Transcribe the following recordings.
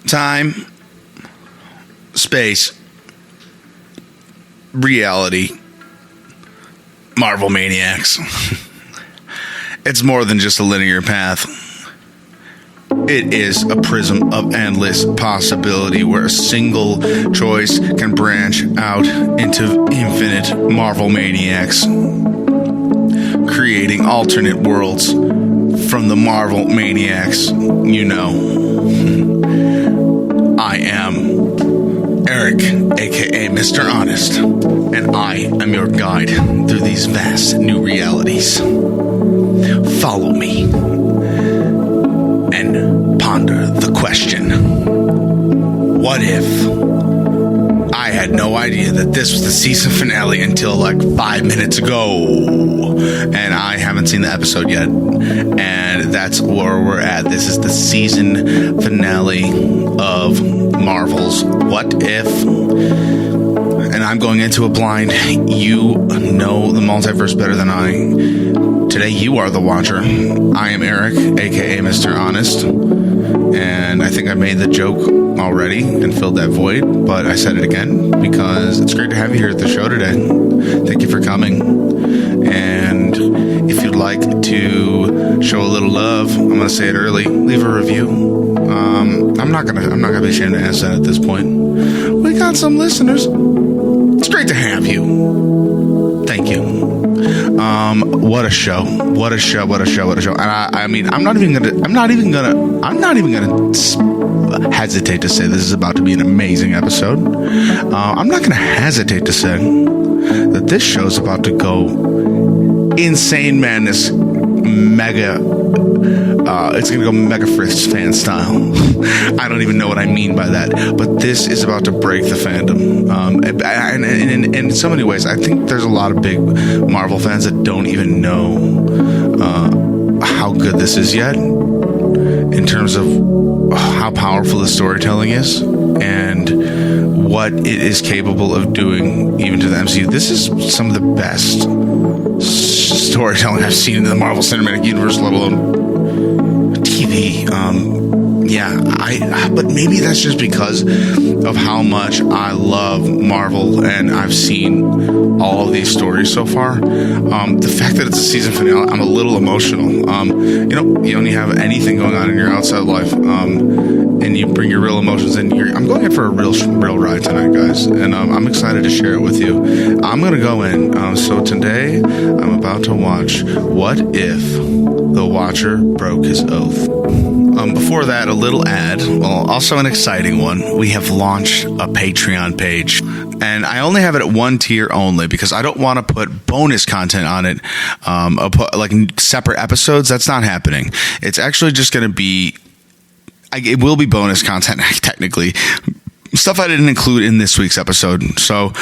Time, space, reality, Marvel Maniacs. It's more than just a linear path. It is a prism of endless possibility where a single choice can branch out into infinite Marvel Maniacs, creating alternate worlds from the Marvel Maniacs you know. I am Eric, aka Mr. Honest, and I am your guide through these vast new realities. Follow me and ponder the question, what if? I had no idea that this was the season finale until like 5 minutes ago, and I haven't seen the episode yet, and that's where we're at. This is the season finale of Marvel's What If, and I'm going into it blind. You know the multiverse better than I. Today you are the watcher. I am Eric, aka Mr. Honest, and I think I made the joke already and filled that void, but I said it again because it's great to have you here at the show today. Thank you for coming, and if you'd like to show a little love, I'm going to say it early, leave a review. I'm not gonna be ashamed to ask that at this point. We got some listeners. It's great to have you. Thank you. What a show. What a show. And I mean, I'm not even gonna hesitate to say this is about to be an amazing episode. I'm not gonna hesitate to say that this show is about to go insane madness, it's gonna go mega Fritz fan style. I don't even know what I mean by that, but this is about to break the fandom. And in so many ways, I think there's a lot of big Marvel fans that don't even know how good this is yet, in terms of how powerful the storytelling is and what it is capable of doing even to the MCU. This is some of the best storytelling I've seen in the Marvel Cinematic Universe, let alone TV. But maybe that's just because of how much I love Marvel and I've seen all of these stories so far. The fact that it's a season finale, I'm a little emotional. You only have anything going on in your outside life, and you bring your real emotions in. I'm going in for a real ride tonight, guys, and I'm excited to share it with you. I'm going to go in. So today, I'm about to watch What If the Watcher Broke His Oath. Before that, a little ad. Well, also an exciting one. We have launched a Patreon page, and I only have it at one tier only because I don't want to put bonus content on it, like separate episodes. That's not happening. It's actually just going to be, it will be bonus content, technically. Stuff I didn't include in this week's episode. So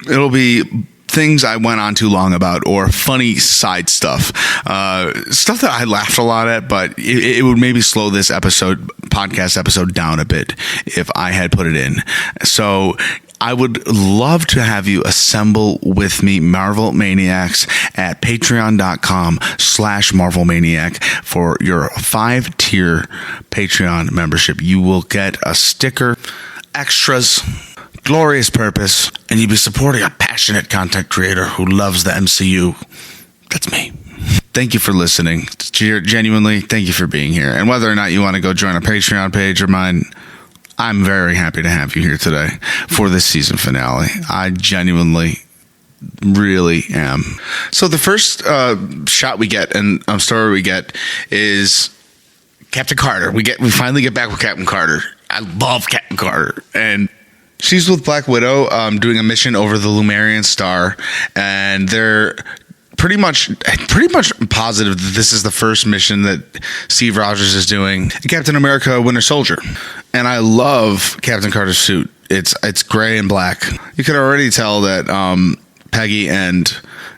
it'll be things I went on too long about, or funny side stuff that I laughed a lot at, but it would maybe slow this podcast episode down a bit if I had put it in. So I would love to have you assemble with me, Marvel Maniacs, at patreon.com/Marvel Maniac for your 5-tier Patreon membership. You will get a sticker, extras, glorious purpose, and you'll be supporting a passionate content creator who loves the MCU. That's me. Thank you for listening. Genuinely, thank you for being here. And whether or not you want to go join a Patreon page or mine, I'm very happy to have you here today for this season finale. I genuinely really am. So the first shot we get and story we get is Captain Carter. We finally get back with Captain Carter. I love Captain Carter, and she's with Black Widow doing a mission over the Lumerian Star, and they're pretty much positive that this is the first mission that Steve Rogers is doing. Captain America Winter Soldier. And I love Captain Carter's suit. It's gray and black. You could already tell that Peggy and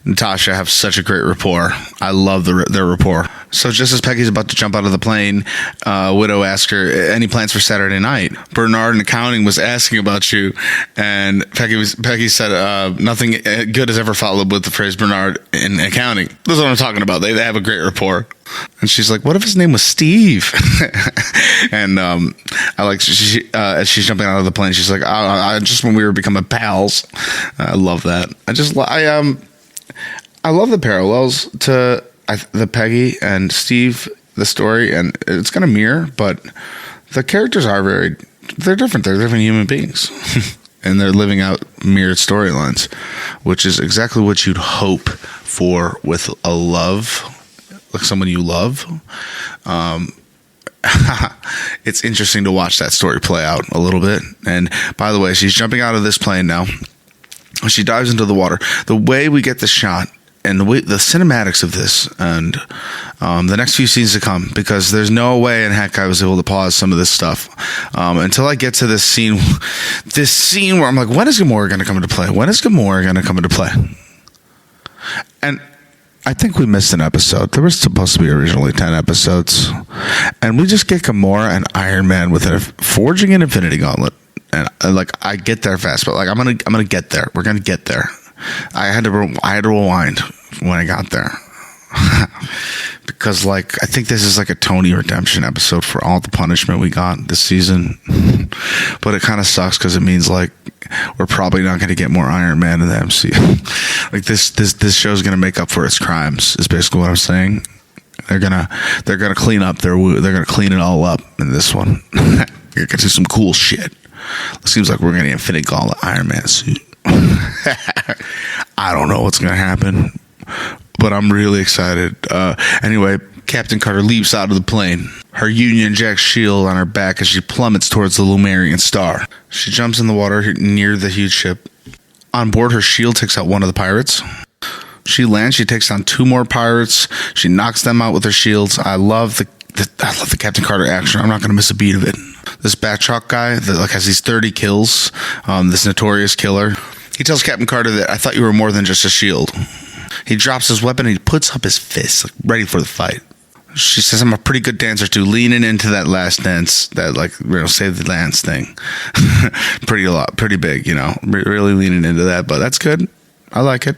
Natasha have such a great rapport. I love their rapport. So just as Peggy's about to jump out of the plane, Widow asks her, any plans for Saturday night? Bernard in accounting was asking about you, and Peggy said, nothing good has ever followed with the phrase Bernard in accounting. That's what I'm talking about. They have a great rapport. And she's like, what if his name was Steve? And I like as she's jumping out of the plane, she's like, I just when we were becoming pals. I love that. I love the parallels to the Peggy and Steve, the story, and it's going to mirror, but the characters they're different. They're different human beings. And they're living out mirrored storylines, which is exactly what you'd hope for with a love, like someone you love. It's interesting to watch that story play out a little bit. And by the way, she's jumping out of this plane now. She dives into the water. The way we get the shot and the cinematics of this and the next few scenes to come, because there's no way in heck I was able to pause some of this stuff until I get to this scene where I'm like, when is Gamora going to come into play? When is Gamora going to come into play? And I think we missed an episode. There was supposed to be originally 10 episodes, and we just get Gamora and Iron Man with forging an Infinity Gauntlet. And like, I get there fast, but like, I'm gonna get there. We're gonna get there. I had to rewind when I got there because like I think this is like a Tony redemption episode for all the punishment we got this season. But it kind of sucks because it means like we're probably not going to get more Iron Man in the MCU. Like this show's going to make up for its crimes. Is basically what I'm saying. They're gonna clean up they're gonna clean it all up in this one. You're gonna do some cool shit. It seems like we're gonna Infinity Gauntlet Iron Man suit. I don't know what's gonna happen, but I'm really excited. Anyway, Captain Carter leaps out of the plane, her Union Jack shield on her back as she plummets towards the Lumerian star. She jumps in the water near the huge ship. On board, her shield takes out one of the pirates. She lands. She takes down 2 more pirates. She knocks them out with her shields. I love the Captain Carter action. I'm not going to miss a beat of it. This Batroc guy that like has these 30 kills, this notorious killer. He tells Captain Carter that I thought you were more than just a shield. He drops his weapon and he puts up his fist, like, ready for the fight. She says, I'm a pretty good dancer too, leaning into that last dance, that like, save the dance thing. pretty big, really leaning into that, but that's good. I like it.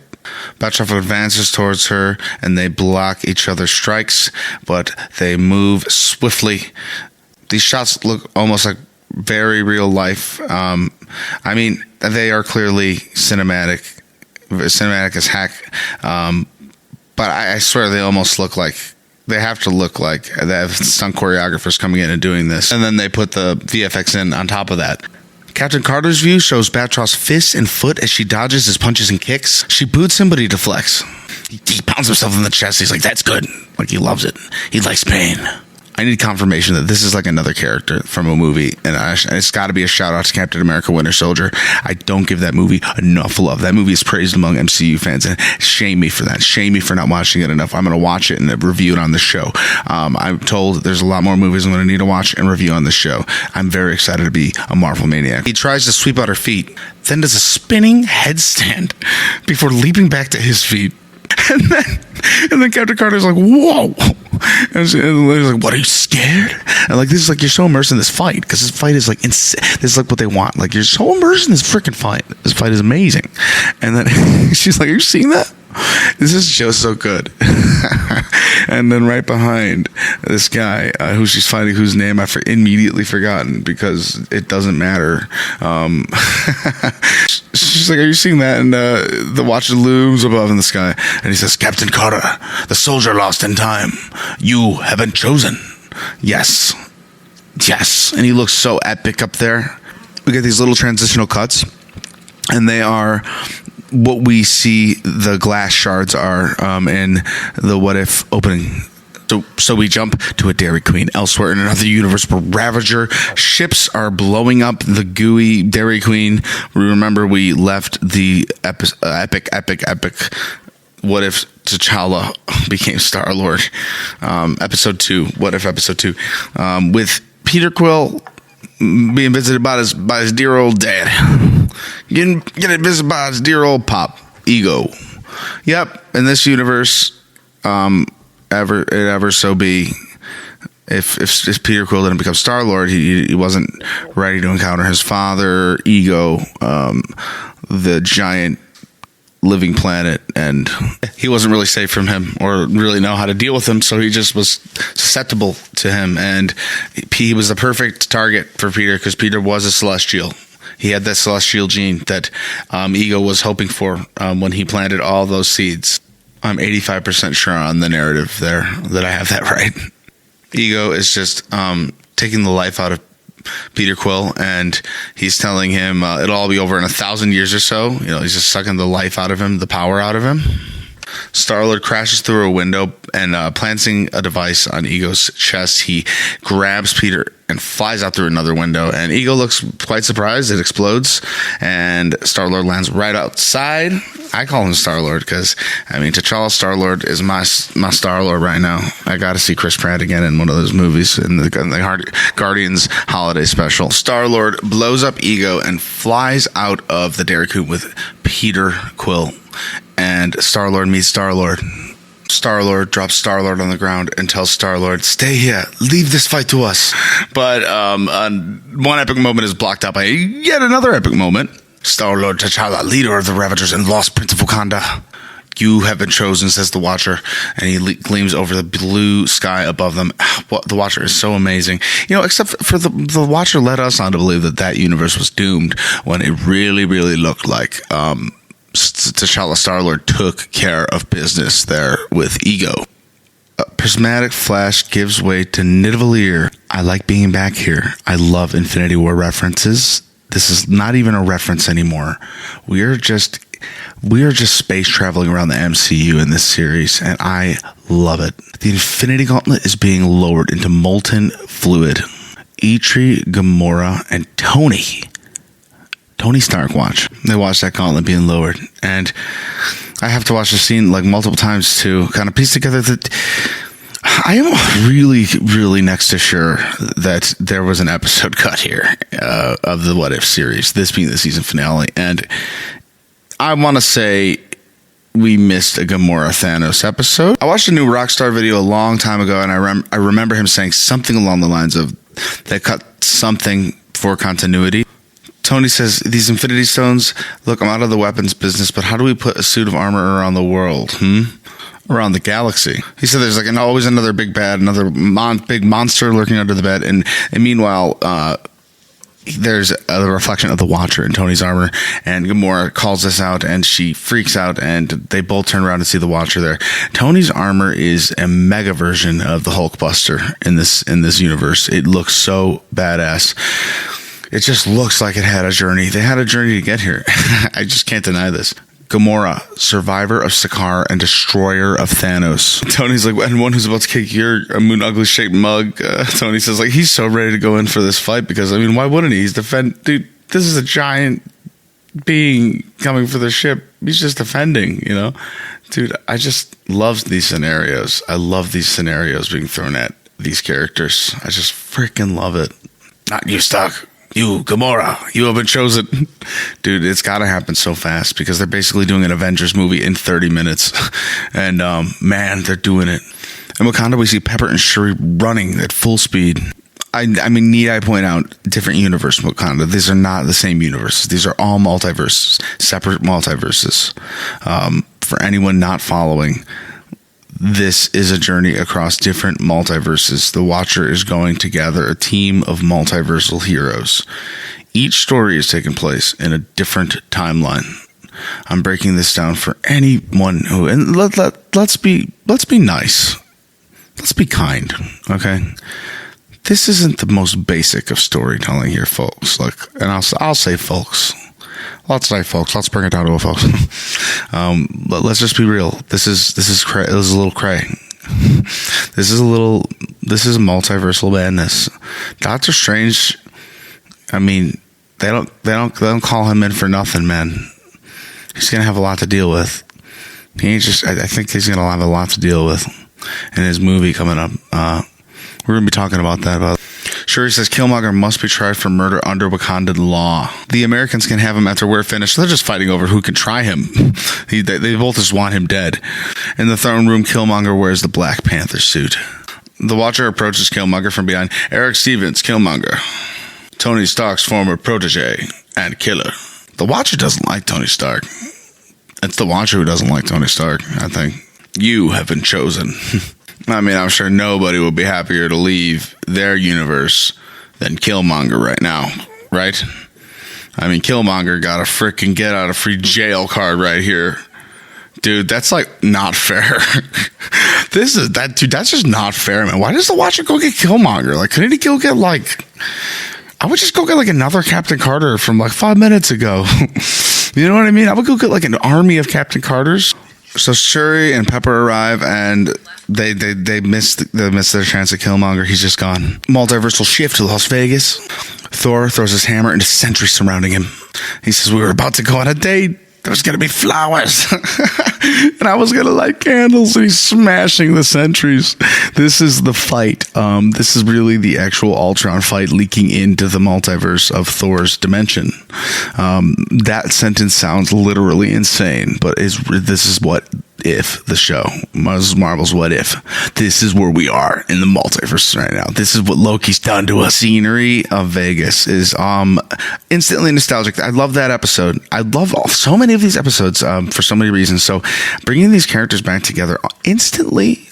Batroc advances towards her and they block each other's strikes, but they move swiftly. These shots look almost like very real life. I mean, they are clearly cinematic as heck. But I swear they almost look like, they have to look like they have stunt choreographers coming in and doing this. And then they put the VFX in on top of that. Captain Carter's view shows Batroc's fist and foot as she dodges his punches and kicks. She boots him, but he deflects. He pounds himself in the chest. He's like, that's good. Like, he loves it. He likes pain. I need confirmation that this is like another character from a movie, and it's got to be a shout out to Captain America: Winter Soldier. I don't give that movie enough love. That movie is praised among MCU fans, and shame me for that. Shame me for not watching it enough. I'm going to watch it and review it on the show. I'm told there's a lot more movies I'm going to need to watch and review on the show. I'm very excited to be a Marvel maniac. He tries to sweep out her feet, then does a spinning headstand before leaping back to his feet. And then Captain Carter's like, whoa. And he's like, what, are you scared? And like, this is like, you're so immersed in this fight, because this fight is like, this is like what they want. Like, you're so immersed in this freaking fight. This fight is amazing. And then she's like, are you seeing that? This is just so good. And then right behind this guy who she's fighting, whose name I've immediately forgotten because it doesn't matter. She's like, are you seeing that? And the watch looms above in the sky. And he says, Captain Carter, the soldier lost in time. You have been chosen. Yes. Yes. And he looks so epic up there. We get these little transitional cuts. And they are what we see the glass shards are in the What If opening. So we jump to a Dairy Queen elsewhere in another universe where Ravager ships are blowing up the gooey Dairy Queen. Remember, we left the epic What If T'Challa became Star-Lord. Episode 2, What If Episode 2, with Peter Quill being visited by his dear old dad. Getting visited by his dear old pop, Ego. Yep, in this universe, ever so be, if Peter Quill didn't become Star-Lord, he wasn't ready to encounter his father, Ego, the giant living planet, and he wasn't really safe from him or really know how to deal with him, so he just was susceptible to him, and he was the perfect target for Peter because Peter was a celestial. He had that celestial gene that Ego was hoping for when he planted all those seeds. I'm 85% sure on the narrative there that I have that right. Ego is just taking the life out of Peter Quill, and he's telling him it'll all be over in 1,000 years or so. He's just sucking the life out of him, the power out of him. Star-Lord crashes through a window and planting a device on Ego's chest, he grabs Peter and flies out through another window, and Ego looks quite surprised. It explodes, and Star-Lord lands right outside. I call him Star-Lord because, T'Challa Star-Lord is my Star-Lord right now. I got to see Chris Pratt again in one of those movies in the Guardians holiday special. Star-Lord blows up Ego and flies out of the Dairy Queen with Peter Quill, and Star-Lord meets Star-Lord. Star-Lord drops Star-Lord on the ground and tells Star-Lord, "Stay here, leave this fight to us." But one epic moment is blocked out by yet another epic moment. Star-Lord T'Challa, leader of the Ravagers and lost Prince of Wakanda. "You have been chosen," says the Watcher, and he gleams over the blue sky above them. The Watcher is so amazing. Except for the Watcher led us on to believe that universe was doomed when it really, really looked like T'Challa Star-Lord took care of business there with Ego. Prismatic Flash gives way to Nidavellir. I like being back here. I love Infinity War references. This is not even a reference anymore. We are just space traveling around the MCU in this series, and I love it. The Infinity Gauntlet is being lowered into molten fluid. Eitri, Gamora, and Tony Stark watch. They watch that gauntlet being lowered, and I have to watch the scene multiple times to kind of piece together that I am really, really next to sure that there was an episode cut here of the What If series, this being the season finale, and I want to say we missed a Gamora Thanos episode. I watched a new Rockstar video a long time ago, and I remember him saying something along the lines of they cut something for continuity. Tony says, "These Infinity Stones, look, I'm out of the weapons business, but how do we put a suit of armor around the world? Around the galaxy?" He said there's always another big bad, another big monster lurking under the bed, and meanwhile, there's a reflection of the Watcher in Tony's armor, and Gamora calls this out, and she freaks out, and they both turn around and see the Watcher there. Tony's armor is a mega version of the Hulkbuster in this universe. It looks so badass. It just looks like it had a journey. They had a journey to get here. I just can't deny this. Gamora, survivor of Sakaar and destroyer of Thanos. Tony's like, and one who's about to kick your moon ugly shaped mug. Tony says, he's so ready to go in for this fight because, why wouldn't he? Dude, this is a giant being coming for the ship. He's just defending, Dude, I just love these scenarios. I love these scenarios being thrown at these characters. I just freaking love it. Not you, Stark. You, Gamora, you have been chosen. Dude, it's got to happen so fast because they're basically doing an Avengers movie in 30 minutes. And, man, they're doing it. In Wakanda, we see Pepper and Shuri running at full speed. Need I point out, different universe in Wakanda. These are not the same universes. These are all multiverses, separate multiverses. For anyone not following, this is a journey across different multiverses. The Watcher is going to gather a team of multiversal heroes. Each story is taking place in a different timeline. I'm breaking this down for anyone who, and let's be nice. Let's be kind, okay? This isn't the most basic of storytelling here, folks. And I'll say folks. Let's say folks. Let's bring it down to a folks. Let's just be real. This is a little cray. This is multiversal madness. Doctor Strange, they don't call him in for nothing, man. He's gonna have a lot to deal with. I think he's gonna have a lot to deal with in his movie coming up. We're gonna be talking about that. Shuri says Killmonger must be tried for murder under Wakandan law. The Americans can have him after we're finished. They're just fighting over who can try him. They both just want him dead. In the throne room, Killmonger wears the Black Panther suit. The Watcher approaches Killmonger from behind. Eric Stevens, Killmonger. Tony Stark's former protege and killer. The Watcher doesn't like Tony Stark. It's the Watcher who doesn't like Tony Stark, I think. You have been chosen. I mean, I'm sure nobody would be happier to leave their universe than Killmonger right now, right? I mean, Killmonger got a freaking get out of free jail card right here. Dude, that's like not fair. That's just not fair, man. Why does the Watcher go get Killmonger? Like, couldn't he go get like, I would just go get like another Captain Carter from like 5 minutes ago. You know what I mean? I would go get like an army of Captain Carters. So Shuri and Pepper arrive, and they miss their chance at Killmonger. He's just gone. Multiversal shift to Las Vegas. Thor throws his hammer into sentries surrounding him. He says, we were about to go on a date. There was going to be flowers. And I was going to light candles. And he's smashing the sentries. This is the fight. This is really the actual Ultron fight leaking into the multiverse of Thor's dimension. That sentence sounds literally insane, but this is what if the show. Marvel's What If. This is where we are in the multiverse right now. This is what Loki's done to us. Scenery of Vegas is instantly nostalgic. I love that episode. I love so many of these episodes for so many reasons. So bringing these characters back together instantly,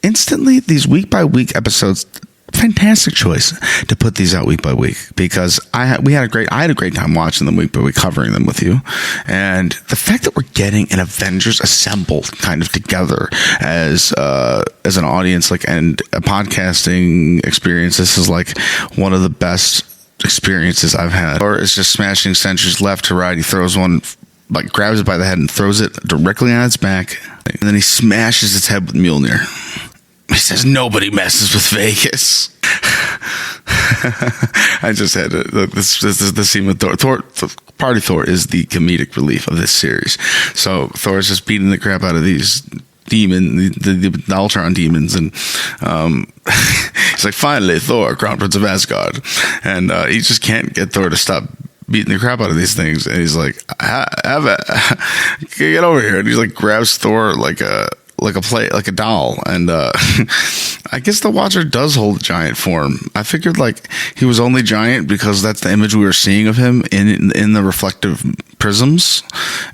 these week by week episodes, fantastic choice to put these out week by week, because I had a great time watching them week by week, covering them with you. And the fact that we're getting an Avengers Assemble kind of together as an audience, like, and a podcasting experience, this is like one of the best experiences I've had. Or it's just smashing sentries left to right. He throws one, like, grabs it by the head and throws it directly on its back, and then he smashes its head with Mjolnir. He says, nobody messes with Vegas. I just had this is the scene with Thor. Party Thor is the comedic relief of this series. So Thor's just beating the crap out of these the Ultron demons, and he's like, finally, Thor, Crown Prince of Asgard. And he just can't get Thor to stop beating the crap out of these things. And he's like, get over here. And he like grabs Thor like a doll, and I guess the Watcher does hold giant form. I figured like he was only giant because that's the image we were seeing of him in the reflective prisms.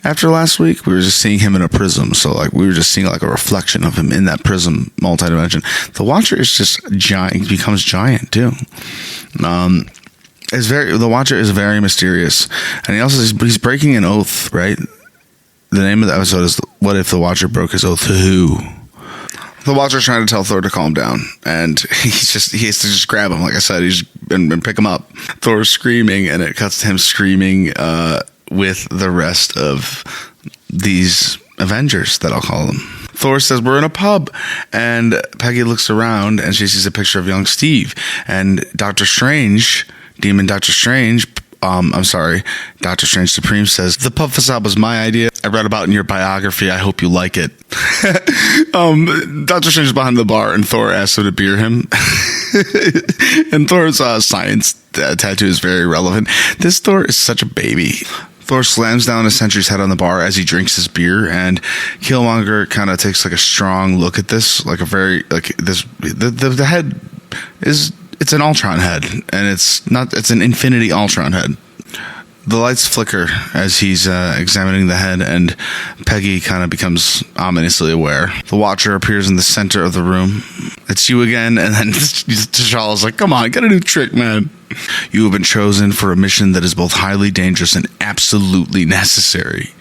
After last week, we were just seeing him in a prism, so like we were just seeing like a reflection of him in that prism multi-dimension. The Watcher is just giant. He becomes giant too. The Watcher is very mysterious, and he's breaking an oath, right? The name of the episode is What If the Watcher Broke His Oath to Who? The Watcher's trying to tell Thor to calm down, and he has to just grab him, like I said, and pick him up. Thor's screaming, and it cuts to him screaming with the rest of these Avengers, that I'll call them. Thor says, we're in a pub, and Peggy looks around, and she sees a picture of young Steve, and Doctor Strange, Dr. Strange Supreme says, the pub facade was my idea. I read about it in your biography. I hope you like it. Dr. Strange is behind the bar, and Thor asks him to beer him. And Thor's science tattoo is very relevant. This Thor is such a baby. Thor slams down a sentry's head on the bar as he drinks his beer, and Killmonger kind of takes like a strong look at this, like a very, like this, the head is, it's an Ultron head, and it's an Infinity Ultron head. The lights flicker as he's examining the head, and Peggy kind of becomes ominously aware. The Watcher appears in the center of the room. It's you again, and then T'Challa's like, come on, get a new trick, man. You have been chosen for a mission that is both highly dangerous and absolutely necessary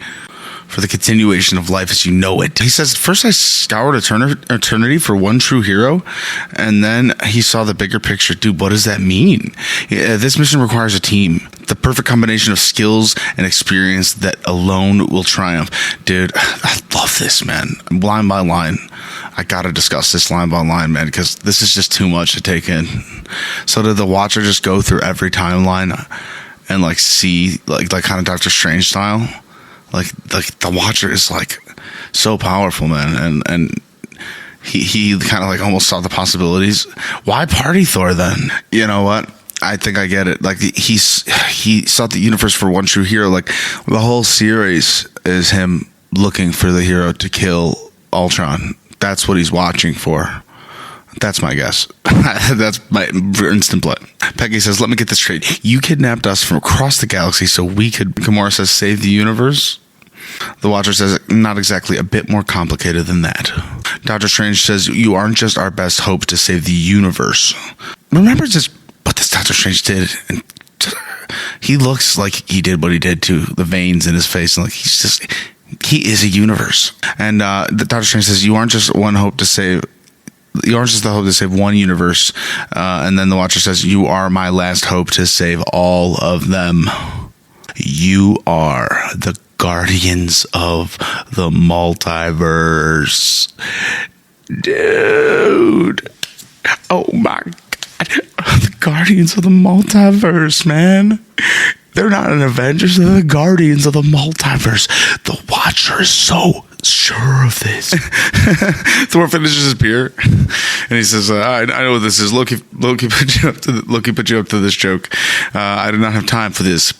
for the continuation of life as you know it. He says, first I scoured eternity for one true hero, and then he saw the bigger picture. Dude, what does that mean? This mission requires a team. The perfect combination of skills and experience that alone will triumph. Dude, I love this, man. Line by line. I gotta discuss this line by line, man, because this is just too much to take in. So did the Watcher just go through every timeline and like see like kind of Doctor Strange style? Like the Watcher is like so powerful, man, and he kind of like almost saw the possibilities. Why party Thor then? You know what? I think I get it. Like he sought the universe for one true hero. Like the whole series is him looking for the hero to kill Ultron. That's what he's watching for. That's my guess. That's my instant blood. Peggy says, let me get this straight. You kidnapped us from across the galaxy so we could, Gamora says, save the universe? The Watcher says, not exactly, a bit more complicated than that. Doctor Strange says, you aren't just our best hope to save the universe. Remember just what this Doctor Strange did? And he looks like he did what he did to the veins in his face. And like he is a universe. And the Doctor Strange says, you aren't just one hope to save. You aren't just the hope to save one universe. And then the Watcher says, you are my last hope to save all of them. You are the guardians of the multiverse. Dude. Oh my God. The guardians of the multiverse, man. They're not an Avengers, they're the guardians of the multiverse. The Watcher is so sure of this. Thor finishes his beer and he says, I know what this is. Loki put you up to this joke. I did not have time for these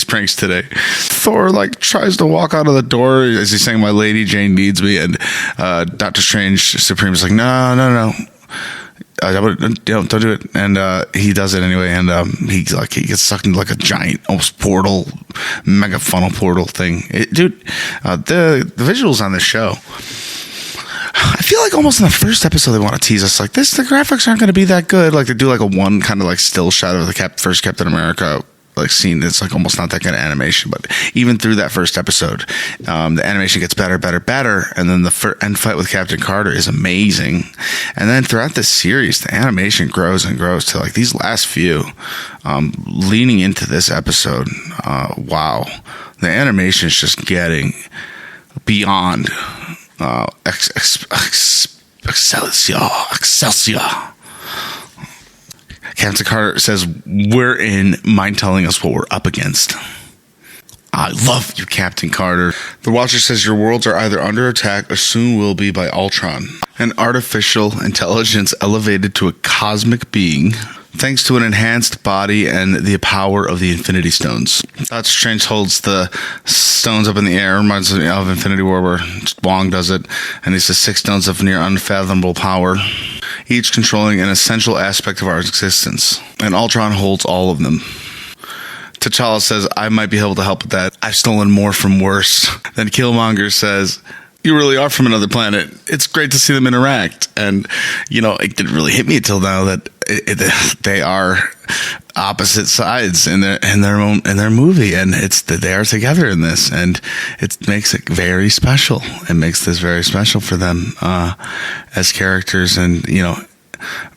pranks today. Thor tries to walk out of the door as he's saying, my lady Jane needs me, and Doctor Strange Supreme is like, no. Don't do it. And he does it anyway, and he gets sucked into a giant almost portal, mega funnel portal thing. The visuals on this show, I feel like almost in the first episode they want to tease us this. The graphics aren't going to be that good. They do a one kind of still shot of the first Captain America scene. It's almost not that kind of animation, but even through that first episode, the animation gets better, and then the end fight with Captain Carter is amazing. And then throughout this series, the animation grows and grows to these last few, leaning into this episode. Wow, the animation is just getting beyond Excelsior. Captain Carter says, we're in, mind telling us what we're up against. I love you, Captain Carter. The Watcher says, your worlds are either under attack or soon will be by Ultron, an artificial intelligence elevated to a cosmic being thanks to an enhanced body and the power of the Infinity Stones. Doctor Strange holds the stones up in the air. Reminds me of Infinity War where Wong does it. And he says 6 stones of near unfathomable power, each controlling an essential aspect of our existence. And Ultron holds all of them. T'Challa says, I might be able to help with that. I've stolen more from worse. Then Killmonger says, you really are from another planet. It's great to see them interact. And, it didn't really hit me until now that they are opposite sides in their movie, and they are together in this, and it makes it very special. It makes this very special for them as characters, and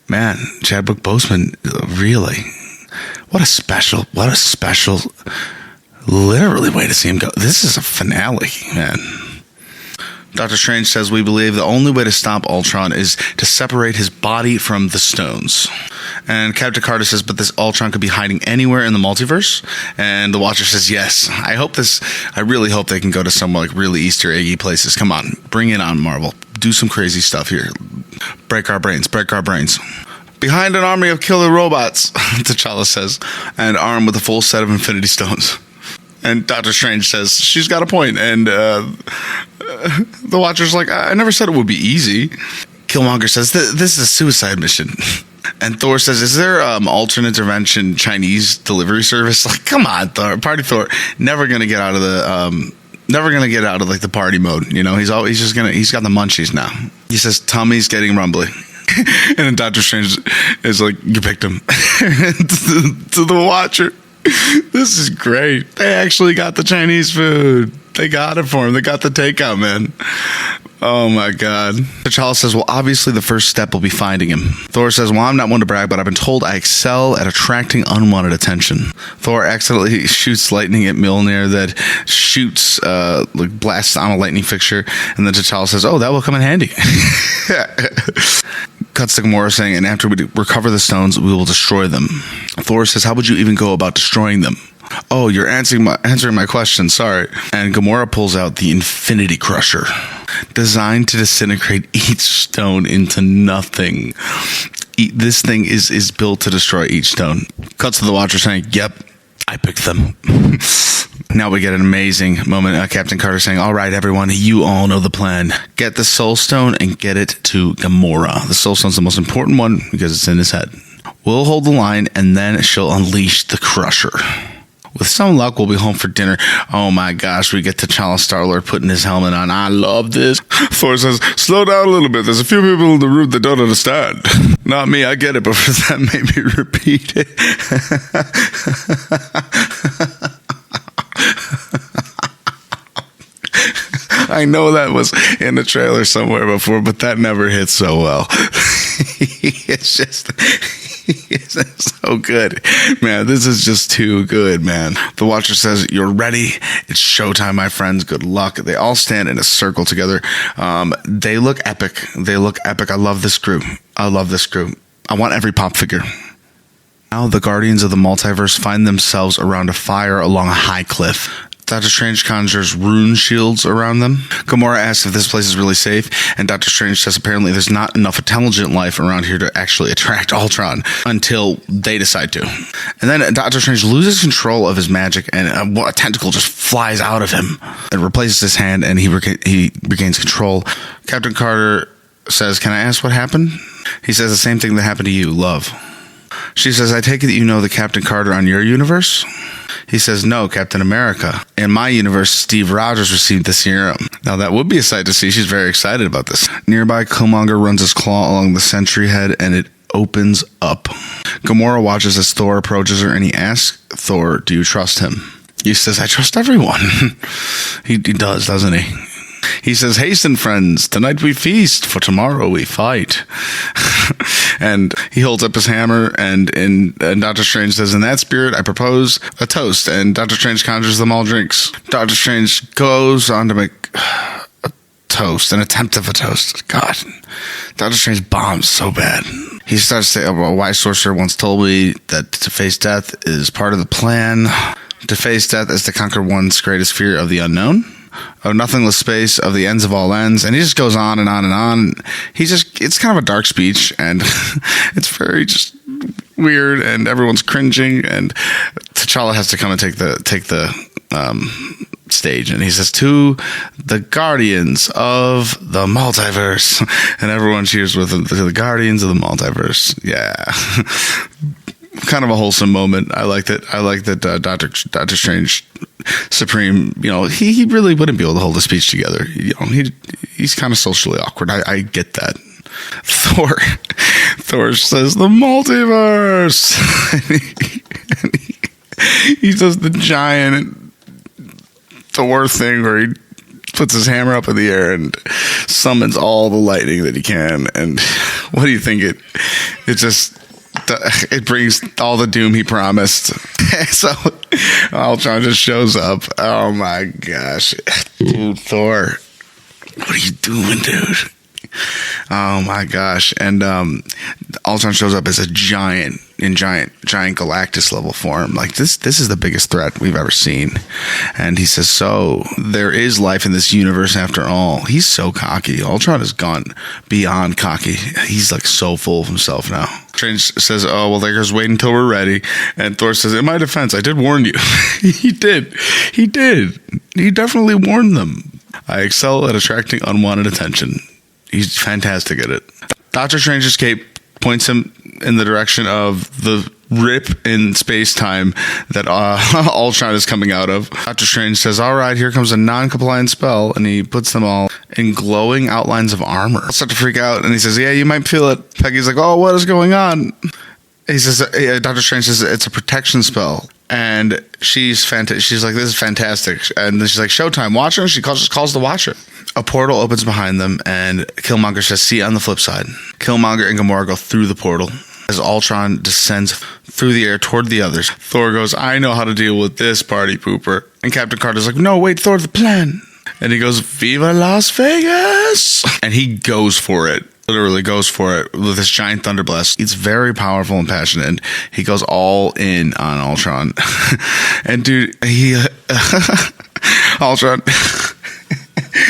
man, Chadwick Boseman, really, what a special, literally way to see him go. This is a finale, man. Doctor Strange says, we believe the only way to stop Ultron is to separate his body from the stones. And Captain Carter says, but this Ultron could be hiding anywhere in the multiverse. And the Watcher says, yes. I really hope they can go to some really Easter eggy places. Come on, bring it on, Marvel. Do some crazy stuff here. Break our brains. Behind an army of killer robots, T'Challa says, and armed with a full set of Infinity Stones. And Doctor Strange says, she's got a point. And the Watcher's like, I never said it would be easy. Killmonger says, this is a suicide mission. And Thor says, is there alternate intervention Chinese delivery service? Come on, Thor. Party Thor. Never going to get out of the the party mode. He's got the munchies now. He says, Tommy's getting rumbly. And then Doctor Strange is like, you picked him. to the Watcher. This is great. They actually got the Chinese food. They got it for him. They got the takeout, man. Oh my God. T'Challa says, well, obviously the first step will be finding him. Thor says, well, I'm not one to brag, but I've been told I excel at attracting unwanted attention. Thor accidentally shoots lightning at Mjolnir that shoots, blasts on a lightning fixture. And then T'Challa says, oh, that will come in handy. Cuts to Gamora saying, and after we recover the stones, we will destroy them. Thor says, how would you even go about destroying them? Oh, you're answering my question, sorry. And Gamora pulls out the Infinity Crusher, designed to disintegrate each stone into nothing. This thing is built to destroy each stone. Cuts to the Watcher saying, yep, I picked them. Now we get an amazing moment. Captain Carter saying, all right, everyone, you all know the plan. Get the Soul Stone and get it to Gamora. The Soul Stone's the most important one because it's in his head. We'll hold the line, and then she'll unleash the Crusher. With some luck, we'll be home for dinner. Oh my gosh, we get T'Challa Star-Lord putting his helmet on. I love this. Thor says, slow down a little bit. There's a few people in the room that don't understand. Not me, I get it, but for that, maybe repeat it. I know that was in the trailer somewhere before, but that never hit so well. It's just... It's so good, man. This is just too good, man. The Watcher says, you're ready. It's showtime, my friends. Good luck. They all stand in a circle together. They look epic. I love this group. I want every pop figure. Now the Guardians of the Multiverse find themselves around a fire along a high cliff. Doctor Strange conjures rune shields around them. Gamora asks if this place is really safe, and Doctor Strange says apparently there's not enough intelligent life around here to actually attract Ultron until they decide to. And then Doctor Strange loses control of his magic, and a tentacle just flies out of him. It replaces his hand, and he regains control. Captain Carter says, can I ask what happened? He says the same thing that happened to you, love. She says, I take it that you know the Captain Carter on your universe? He says, no, Captain America. In my universe, Steve Rogers received the serum. Now, that would be a sight to see. She's very excited about this. Nearby, Killmonger runs his claw along the sentry head, and it opens up. Gamora watches as Thor approaches her, and he asks Thor, do you trust him? He says, I trust everyone. He does, doesn't he? He says, hasten, friends. Tonight we feast. For tomorrow we fight. And he holds up his hammer, and Doctor Strange says, in that spirit, I propose a toast. And Doctor Strange conjures them all drinks. Doctor Strange goes on to make a toast, an attempt of a toast. God, Doctor Strange bombs so bad. He starts to say, a wise sorcerer once told me that to face death is part of the plan. To face death is to conquer one's greatest fear of the unknown. Of nothingless space, of the ends of all ends, and he just goes on and on and on. It's kind of a dark speech, and it's very just weird, and everyone's cringing, and T'Challa has to come and take the stage, and he says, to the Guardians of the Multiverse, and everyone cheers with him, to the Guardians of the Multiverse. Yeah. Kind of a wholesome moment. I liked it. I like that Doctor Strange Supreme, he really wouldn't be able to hold a speech together. He's kind of socially awkward. I get that. Thor says the multiverse. He does the giant Thor thing where he puts his hammer up in the air and summons all the lightning that he can. And what do you think? It brings all the doom he promised. So Ultron just shows up. Oh my gosh. Dude, Thor. What are you doing, dude? Oh my gosh. And Ultron shows up as a giant Galactus level form. Like this is the biggest threat we've ever seen. And he says, so there is life in this universe after all. He's so cocky. Ultron has gone beyond cocky. He's like so full of himself now. Strange says, oh, well, just wait until we're ready. And Thor says, in my defense, I did warn you. He did. He definitely warned them. I excel at attracting unwanted attention. He's fantastic at it. Doctor Strange's cape points him in the direction of the rip in space-time that Ultron is coming out of. Doctor Strange says, all right, here comes a non-compliant spell, and he puts them all in glowing outlines of armor. I start to freak out, and he says, yeah, you might feel it. Peggy's like, oh, what is going on? He says, Doctor Strange says, it's a protection spell. And she's she's like, this is fantastic. And then she's like, showtime, Watcher? She calls the Watcher. A portal opens behind them, and Killmonger says, see you on the flip side. Killmonger and Gamora go through the portal. As Ultron descends through the air toward the others, Thor goes, I know how to deal with this party pooper. And Captain Carter's like, no, wait, Thor, the plan. And he goes, Viva Las Vegas! And he goes for it. Literally goes for it with this giant thunder blast. It's very powerful and passionate, and he goes all in on Ultron. And dude, Ultron...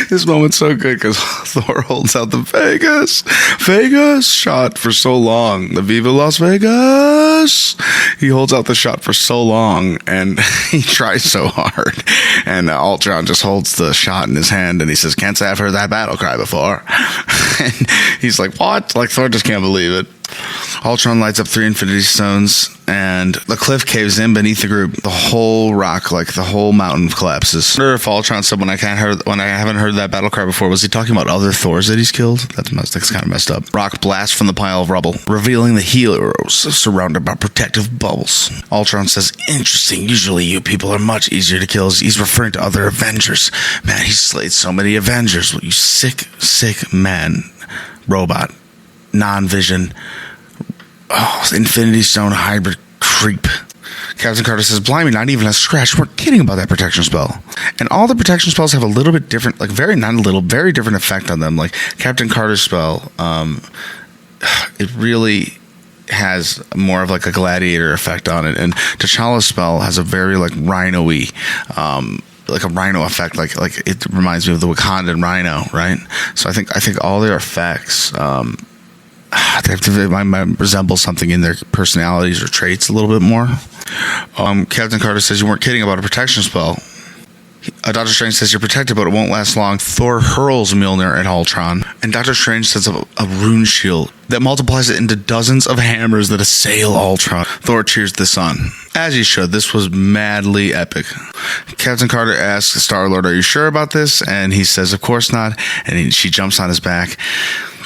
This moment's so good because Thor holds out the Vegas shot for so long. The Viva Las Vegas. He holds out the shot for so long, and he tries so hard. And Ultron just holds the shot in his hand, and he says, can't say I've heard that battle cry before. And he's like, what? Like, Thor just can't believe it. Ultron lights up 3 Infinity Stones, and the cliff caves in beneath the group. The whole rock, like the whole mountain, collapses. I wonder if Ultron said when I haven't heard that battle cry before, was he talking about other Thors that he's killed? That's kind of messed up. Rock blasts from the pile of rubble, revealing the heroes surrounded by protective bubbles. Ultron says, "Interesting. Usually you people are much easier to kill." He's referring to other Avengers. Man, he slayed so many Avengers. You sick man, robot, non-vision. Oh, Infinity Stone hybrid creep. Captain Carter says, "Blimey, not even a scratch. We're kidding about that protection spell." And all the protection spells have a little bit different, like very different effect on them. Like Captain Carter's spell, it really has more of like a gladiator effect on it. And T'Challa's spell has a very like rhino-y, like a rhino effect. Like it reminds me of the Wakandan rhino, right? So I think all their effects, they might resemble something in their personalities or traits a little bit more. Captain Carter says, "You weren't kidding about a protection spell." Doctor Strange says, "You're protected, but it won't last long." Thor hurls Mjolnir at Ultron, and Doctor Strange sets up a rune shield that multiplies it into dozens of hammers that assail Ultron. Thor cheers this on, as he should. This was madly epic. Captain Carter asks Star-Lord, "Are you sure about this?" And he says, "Of course not." And she jumps on his back.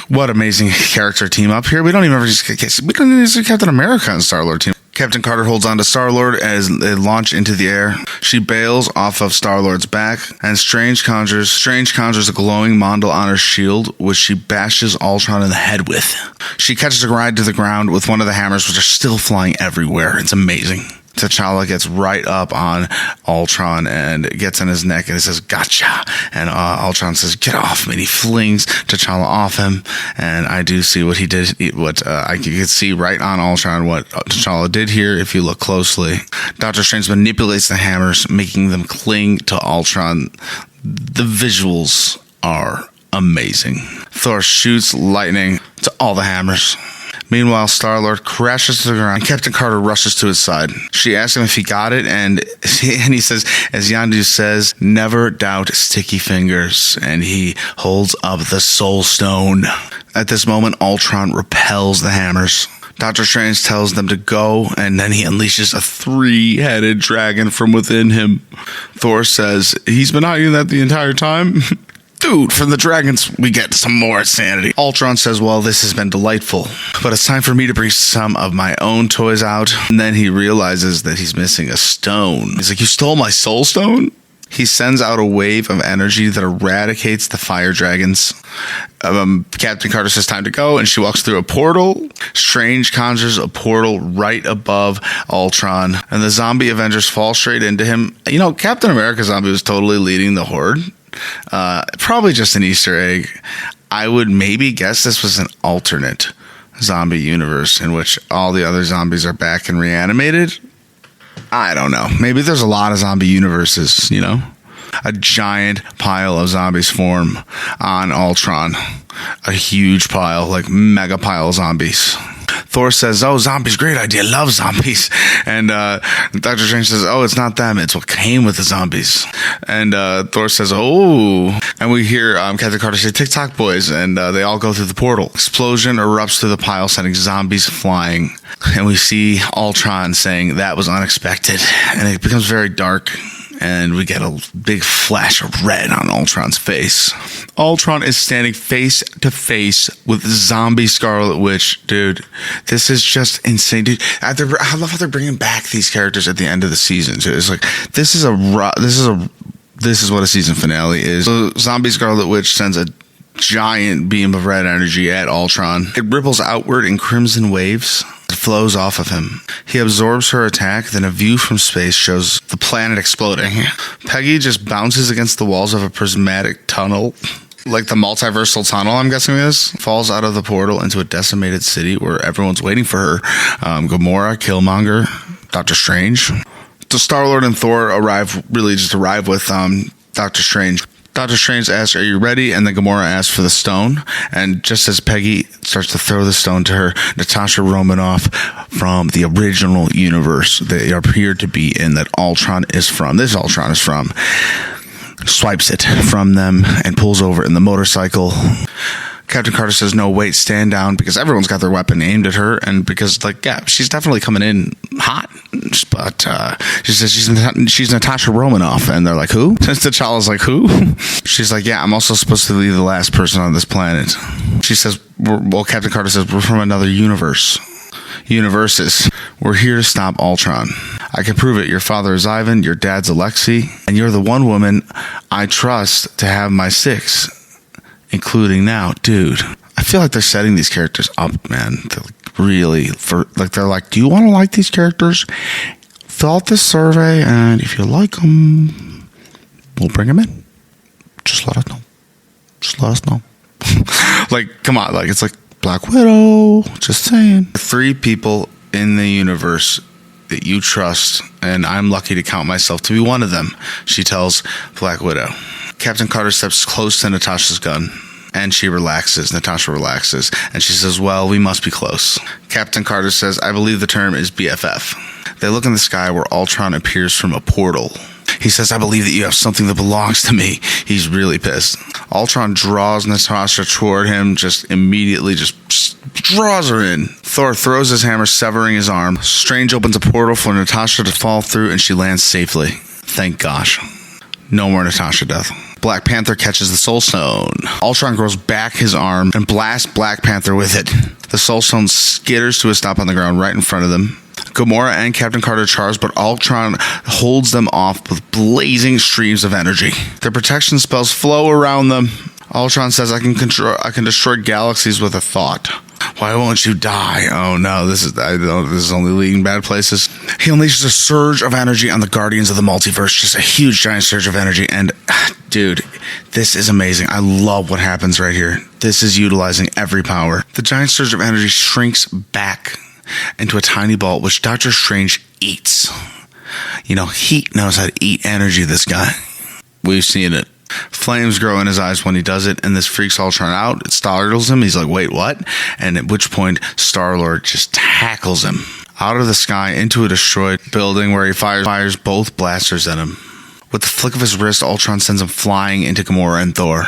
What amazing character team up here. We don't even see Captain America and Star-Lord team. Captain Carter holds on to Star-Lord as they launch into the air. She bails off of Star-Lord's back, and Strange conjures a glowing Mondal on her shield, which she bashes Ultron in the head with. She catches a ride to the ground with one of the hammers, which are still flying everywhere. It's amazing. T'Challa gets right up on Ultron and gets on his neck and he says, "Gotcha." And Ultron says, "Get off me." And he flings T'Challa off him. And I do see what he did, you could see right on Ultron what T'Challa did here if you look closely. Doctor Strange manipulates the hammers, making them cling to Ultron. The visuals are amazing. Thor shoots lightning to all the hammers. Meanwhile, Star-Lord crashes to the ground and Captain Carter rushes to his side. She asks him if he got it, and he says, as Yondu says, "Never doubt sticky fingers," and he holds up the Soul Stone. At this moment, Ultron repels the hammers. Doctor Strange tells them to go, and then he unleashes a 3-headed dragon from within him. Thor says, "He's been hiding that the entire time?" Dude, from the dragons, we get some more sanity. Ultron says, "Well, this has been delightful, but it's time for me to bring some of my own toys out." And then he realizes that he's missing a stone. He's like, "You stole my Soul Stone?" He sends out a wave of energy that eradicates the fire dragons. Captain Carter says time to go, and she walks through a portal. Strange conjures a portal right above Ultron, and the zombie Avengers fall straight into him. You know, Captain America zombie was totally leading the horde. Probably just an Easter egg. I would maybe guess this was an alternate zombie universe in which all the other zombies are back and reanimated. I don't know. Maybe there's a lot of zombie universes, you know? A giant pile of zombies form on Ultron. A huge pile, like mega pile of zombies. Thor says, "Oh, zombies, great idea. Love zombies." And Doctor Strange says, "Oh, it's not them. It's what came with the zombies." And Thor says, "Oh." And we hear Captain Carter say, "TikTok boys." And they all go through the portal. Explosion erupts through the pile, sending zombies flying. And we see Ultron saying, "That was unexpected." And it becomes very dark. And we get a big flash of red on Ultron's face. Ultron is standing face to face with zombie Scarlet Witch. Dude, this is just insane. Dude, I love how they're bringing back these characters at the end of the season, too. It's like, this is what a season finale is. So zombie Scarlet Witch sends a giant beam of red energy at Ultron. It ripples outward in crimson waves. It flows off of him. He absorbs her attack, then a view from space shows the planet exploding. Peggy just bounces against the walls of a prismatic tunnel, like the multiversal tunnel, I'm guessing this, falls out of the portal into a decimated city where everyone's waiting for her. Gamora, Killmonger, Doctor Strange. So Star-Lord and Thor arrive with Doctor Strange. Doctor Strange asks, "Are you ready?" And then Gamora asks for the stone. And just as Peggy starts to throw the stone to her, Natasha Romanoff from the original universe they appear to be in, that Ultron is from, swipes it from them and pulls over in the motorcycle. Captain Carter says, no, wait, stand down, because everyone's got their weapon aimed at her, and because, like, yeah, she's definitely coming in hot, but she says she's Natasha Romanoff, and they're like, who? T'Challa's like, who? She's like, yeah, I'm also supposed to be the last person on this planet. She says, well, Captain Carter says, we're from another universes. We're here to stop Ultron. I can prove it. Your father is Ivan, your dad's Alexei, and you're the one woman I trust to have my 6. Including now, dude. I feel like they're setting these characters up, man. They're really they're like, do you want to like these characters? Fill out this survey, and if you like them, we'll bring them in. Just let us know. Like, come on, like it's like Black Widow. Just saying. 3 people in the universe that you trust, and I'm lucky to count myself to be one of them. She tells Black Widow. Captain Carter steps close to Natasha's gun, and she relaxes. Natasha relaxes, and she says, well, we must be close. Captain Carter says, I believe the term is BFF. They look in the sky where Ultron appears from a portal. He says, I believe that you have something that belongs to me. He's really pissed. Ultron draws Natasha toward him, just immediately draws her in. Thor throws his hammer, severing his arm. Strange opens a portal for Natasha to fall through, and she lands safely. Thank gosh. No more Natasha death. Black Panther catches the Soul Stone. Ultron grows back his arm and blasts Black Panther with it. The Soul Stone skitters to a stop on the ground right in front of them. Gamora and Captain Carter charge, but Ultron holds them off with blazing streams of energy. Their protection spells flow around them. Ultron says, I can destroy galaxies with a thought. Why won't you die? Oh no, this is only leading bad places. He unleashes a surge of energy on the Guardians of the Multiverse, just a huge giant surge of energy, and dude, this is amazing. I love what happens right here. This is utilizing every power. The giant surge of energy shrinks back into a tiny ball, which Doctor Strange eats. You know, he knows how to eat energy, this guy. We've seen it. Flames grow in his eyes when he does it, and this freaks Ultron out. It startles him. He's like, wait, what? And at which point, Star-Lord just tackles him out of the sky into a destroyed building where he fires both blasters at him. With the flick of his wrist, Ultron sends him flying into Gamora and Thor.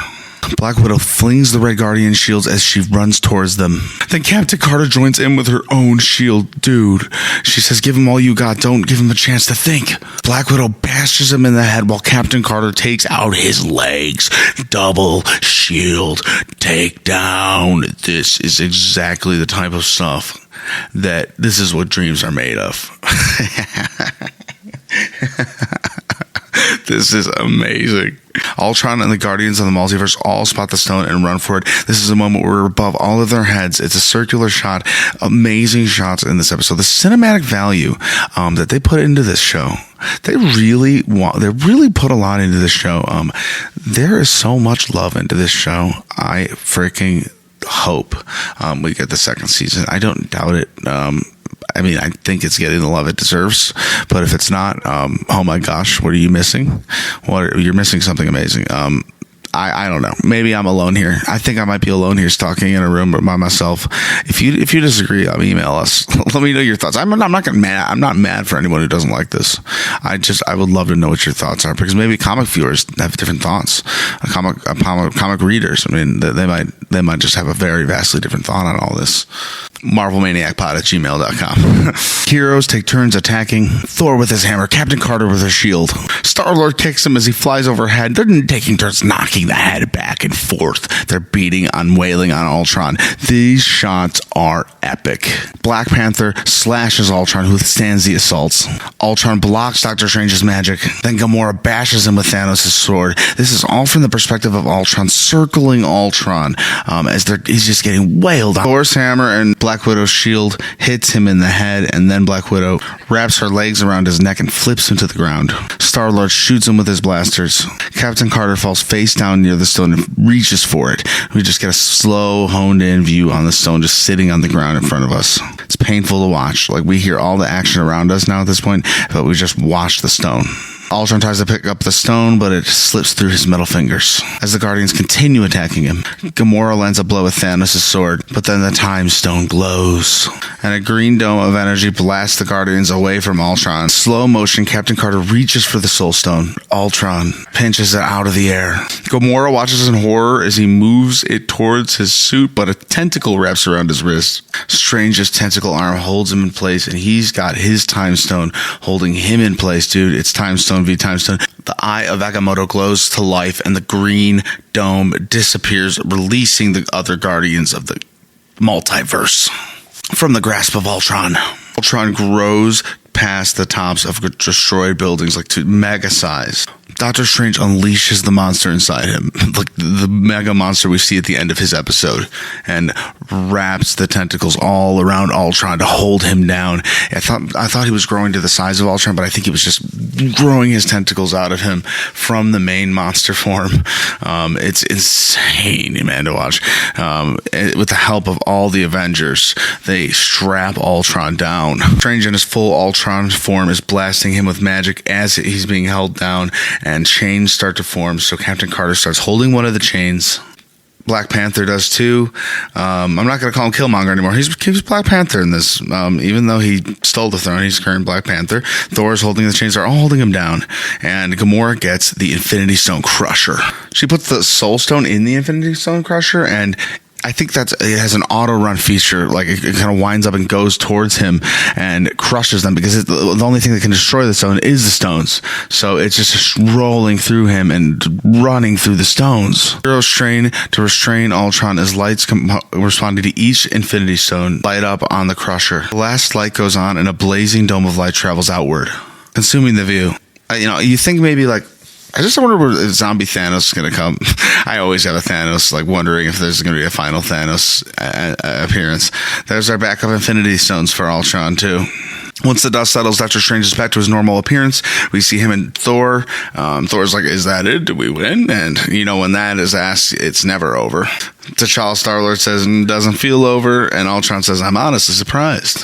Black Widow flings the Red Guardian shields as she runs towards them. Then Captain Carter joins in with her own shield. Dude, she says, give him all you got. Don't give him a chance to think. Black Widow bashes him in the head while Captain Carter takes out his legs. Double shield takedown. This is exactly the type of stuff that this is what dreams are made of. This is amazing. Ultron and the Guardians of the Multiverse all spot the stone and run for it. This is a moment where we're above all of their heads. It's a circular shot. Amazing shots in this episode. The cinematic value that they put into this show, they really put a lot into this show. There is so much love into this show. I freaking hope we get the second season. I don't doubt it. I mean, I think it's getting the love it deserves, but if it's not, oh my gosh, what are you missing? You're missing something amazing. I don't know. Maybe I'm alone here. I think I might be alone here, stalking in a room by myself. If you disagree, email us. Let me know your thoughts. I'm not mad. I'm not mad for anyone who doesn't like this. I would love to know what your thoughts are, because maybe comic viewers have different thoughts. Comic readers. I mean, they might just have a very vastly different thought on all this. MarvelManiacPod@gmail.com. Heroes take turns attacking. Thor with his hammer, Captain Carter with his shield. Star-Lord kicks him as he flies overhead. They're taking turns knocking the head back and forth. They're wailing on Ultron. These shots are epic. Black Panther slashes Ultron, who withstands the assaults. Ultron blocks Doctor Strange's magic. Then Gamora bashes him with Thanos' sword. This is all from the perspective of Ultron, circling Ultron as he's just getting wailed on. Thor's hammer and Black Widow's shield hits him in the head, and then Black Widow wraps her legs around his neck and flips him to the ground. Star-Lord shoots him with his blasters. Captain Carter falls face down near the stone and reaches for it. We just get a slow, honed-in view on the stone just sitting on the ground in front of us. It's painful to watch. Like, we hear all the action around us now at this point, but we just watch the stone. Ultron tries to pick up the stone, but it slips through his metal fingers. As the Guardians continue attacking him, Gamora lands a blow with Thanos' sword, but then the Time Stone glows, and a green dome of energy blasts the Guardians away from Ultron. Slow motion, Captain Carter reaches for the Soul Stone. Ultron pinches it out of the air. Gamora watches in horror as he moves it towards his suit, but a tentacle wraps around his wrist. Strange's tentacle arm holds him in place, and he's got his Time Stone holding him in place, dude. It's Time Stone v Time Stone. The eye of Agamotto glows to life, and the green dome disappears, releasing the other Guardians of the multiverse from the grasp of Ultron. Ultron grows past the tops of destroyed buildings, like to mega size. Doctor Strange unleashes the monster inside him, like the mega monster we see at the end of his episode, and wraps the tentacles all around Ultron to hold him down. I thought he was growing to the size of Ultron, but I think he was just growing his tentacles out of him from the main monster form. It's insane, man, to watch. With the help of all the Avengers, they strap Ultron down. Strange in his full Ultron form is blasting him with magic as he's being held down, and chains start to form. So Captain Carter starts holding one of the chains. Black Panther does too. I'm not going to call him Killmonger anymore. He's Black Panther in this. Even though he stole the throne, he's current Black Panther. Thor's holding the chains. They're all holding him down. And Gamora gets the Infinity Stone Crusher. She puts the Soul Stone in the Infinity Stone Crusher, and I think it has an auto run feature. Like it kind of winds up and goes towards him and crushes them, because the only thing that can destroy the stone is the stones. So it's just rolling through him and running through the stones. Heroes train to restrain Ultron as lights responding to each Infinity Stone light up on the Crusher. The last light goes on, and a blazing dome of light travels outward, consuming the view. You think maybe like, I just wonder where zombie Thanos is going to come. I always have a Thanos, like wondering if there's going to be a final Thanos appearance. There's our backup Infinity Stones for Ultron too. Once the dust settles, Doctor Strange is back to his normal appearance. We see him and Thor. Thor's like, "Is that it? Did we win?" And when that is asked, it's never over. T'Challa Star-Lord says, "Doesn't feel over," and Ultron says, "I'm honestly surprised."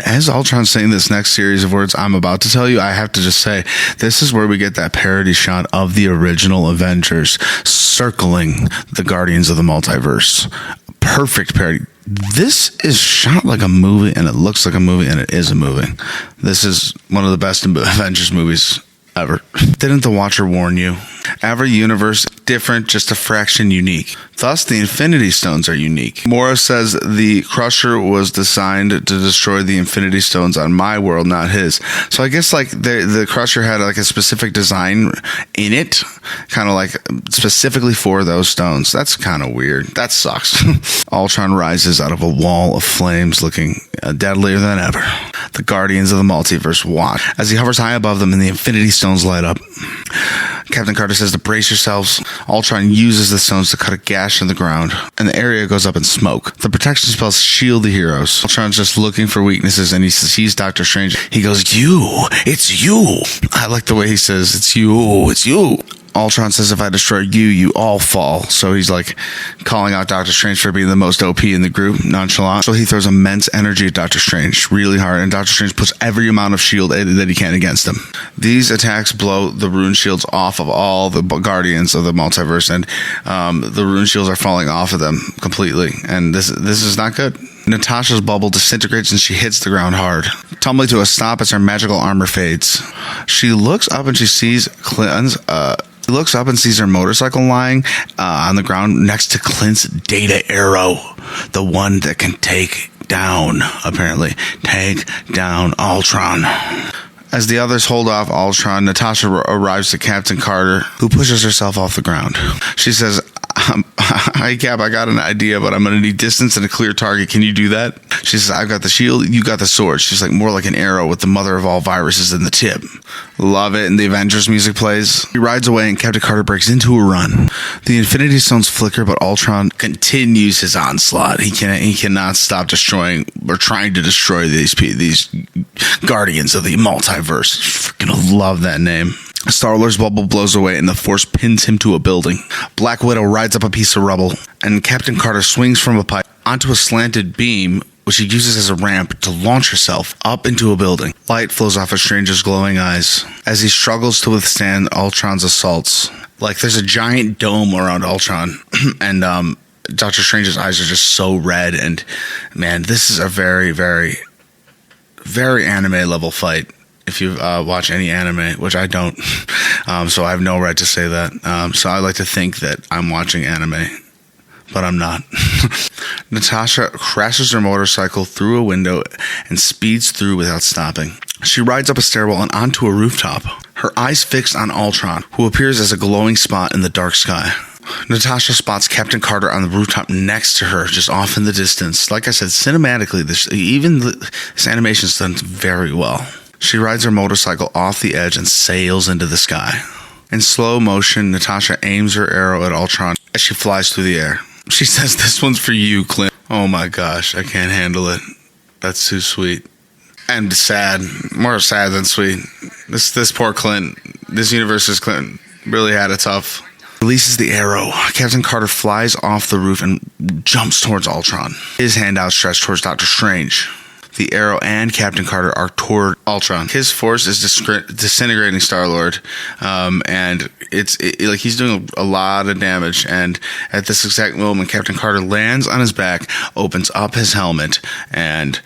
As Ultron's saying this next series of words I'm about to tell you, I have to just say, this is where we get that parody shot of the original Avengers circling the Guardians of the Multiverse. Perfect parody. This is shot like a movie, and it looks like a movie, and it is a movie. This is one of the best Avengers movies ever. Didn't the Watcher warn you? Every universe different, just a fraction unique. Thus, the Infinity Stones are unique. Gamora says the Crusher was designed to destroy the Infinity Stones on my world, not his. So I guess like the Crusher had like a specific design in it, kind of like specifically for those stones. That's kind of weird. That sucks. Ultron rises out of a wall of flames, looking deadlier than ever. The Guardians of the Multiverse watch as he hovers high above them, and the Infinity Stones light up. Captain Carter says to brace yourselves. Ultron uses the stones to cut a gash in the ground, and the area goes up in smoke. The protection spells shield the heroes. Ultron's just looking for weaknesses, and he sees Doctor Strange. He goes, it's you. I like the way he says, it's you. Ultron says, if I destroy you, you all fall. So he's like calling out Doctor Strange for being the most OP in the group, nonchalant. So he throws immense energy at Doctor Strange really hard, and Doctor Strange puts every amount of shield that he can against him. These attacks blow the rune shields off of all the Guardians of the Multiverse, and the rune shields are falling off of them completely. And this is not good. Natasha's bubble disintegrates, and she hits the ground hard. Tumbling to a stop as her magical armor fades. She looks up and she sees Clint's her motorcycle lying on the ground next to Clint's data arrow, the one that can take down Ultron. As the others hold off Ultron, Natasha arrives to Captain Carter, who pushes herself off the ground. She says, "Hi, Cap, I got an idea, but I'm going to need distance and a clear target. Can you do that?" She says, "I've got the shield, you got the sword." She's like, "More like an arrow with the mother of all viruses in the tip." Love it. And the Avengers music plays. He rides away, and Captain Carter breaks into a run. The Infinity Stones flicker, but Ultron continues his onslaught. He cannot stop destroying or trying to destroy these Guardians of the Multiverse. Freaking love that name. Star-Lord's bubble blows away, and the Force pins him to a building. Black Widow rides up a piece of rubble, and Captain Carter swings from a pipe onto a slanted beam which she uses as a ramp to launch herself up into a building. Light flows off of Strange's glowing eyes as he struggles to withstand Ultron's assaults. Like, there's a giant dome around Ultron, and Doctor Strange's eyes are just so red, and man, this is a very, very, very anime level fight. If you watch any anime, which I don't, so I have no right to say that. So I like to think that I'm watching anime, but I'm not. Natasha crashes her motorcycle through a window and speeds through without stopping. She rides up a stairwell and onto a rooftop, her eyes fixed on Ultron, who appears as a glowing spot in the dark sky. Natasha spots Captain Carter on the rooftop next to her, just off in the distance. Like I said, cinematically, this animation's done very well. She rides her motorcycle off the edge and sails into the sky. In slow motion, Natasha aims her arrow at Ultron as she flies through the air. She says, "This one's for you, Clint." Oh my gosh, I can't handle it. That's too sweet. And sad. More sad than sweet. This poor Clint. This universe's Clint really had it tough. Releases the arrow. Captain Carter flies off the roof and jumps towards Ultron, his hand outstretched towards Doctor Strange. The arrow and Captain Carter are toward Ultron. His force is disintegrating Star-Lord, and it's like he's doing a lot of damage. And at this exact moment, Captain Carter lands on his back, opens up his helmet, and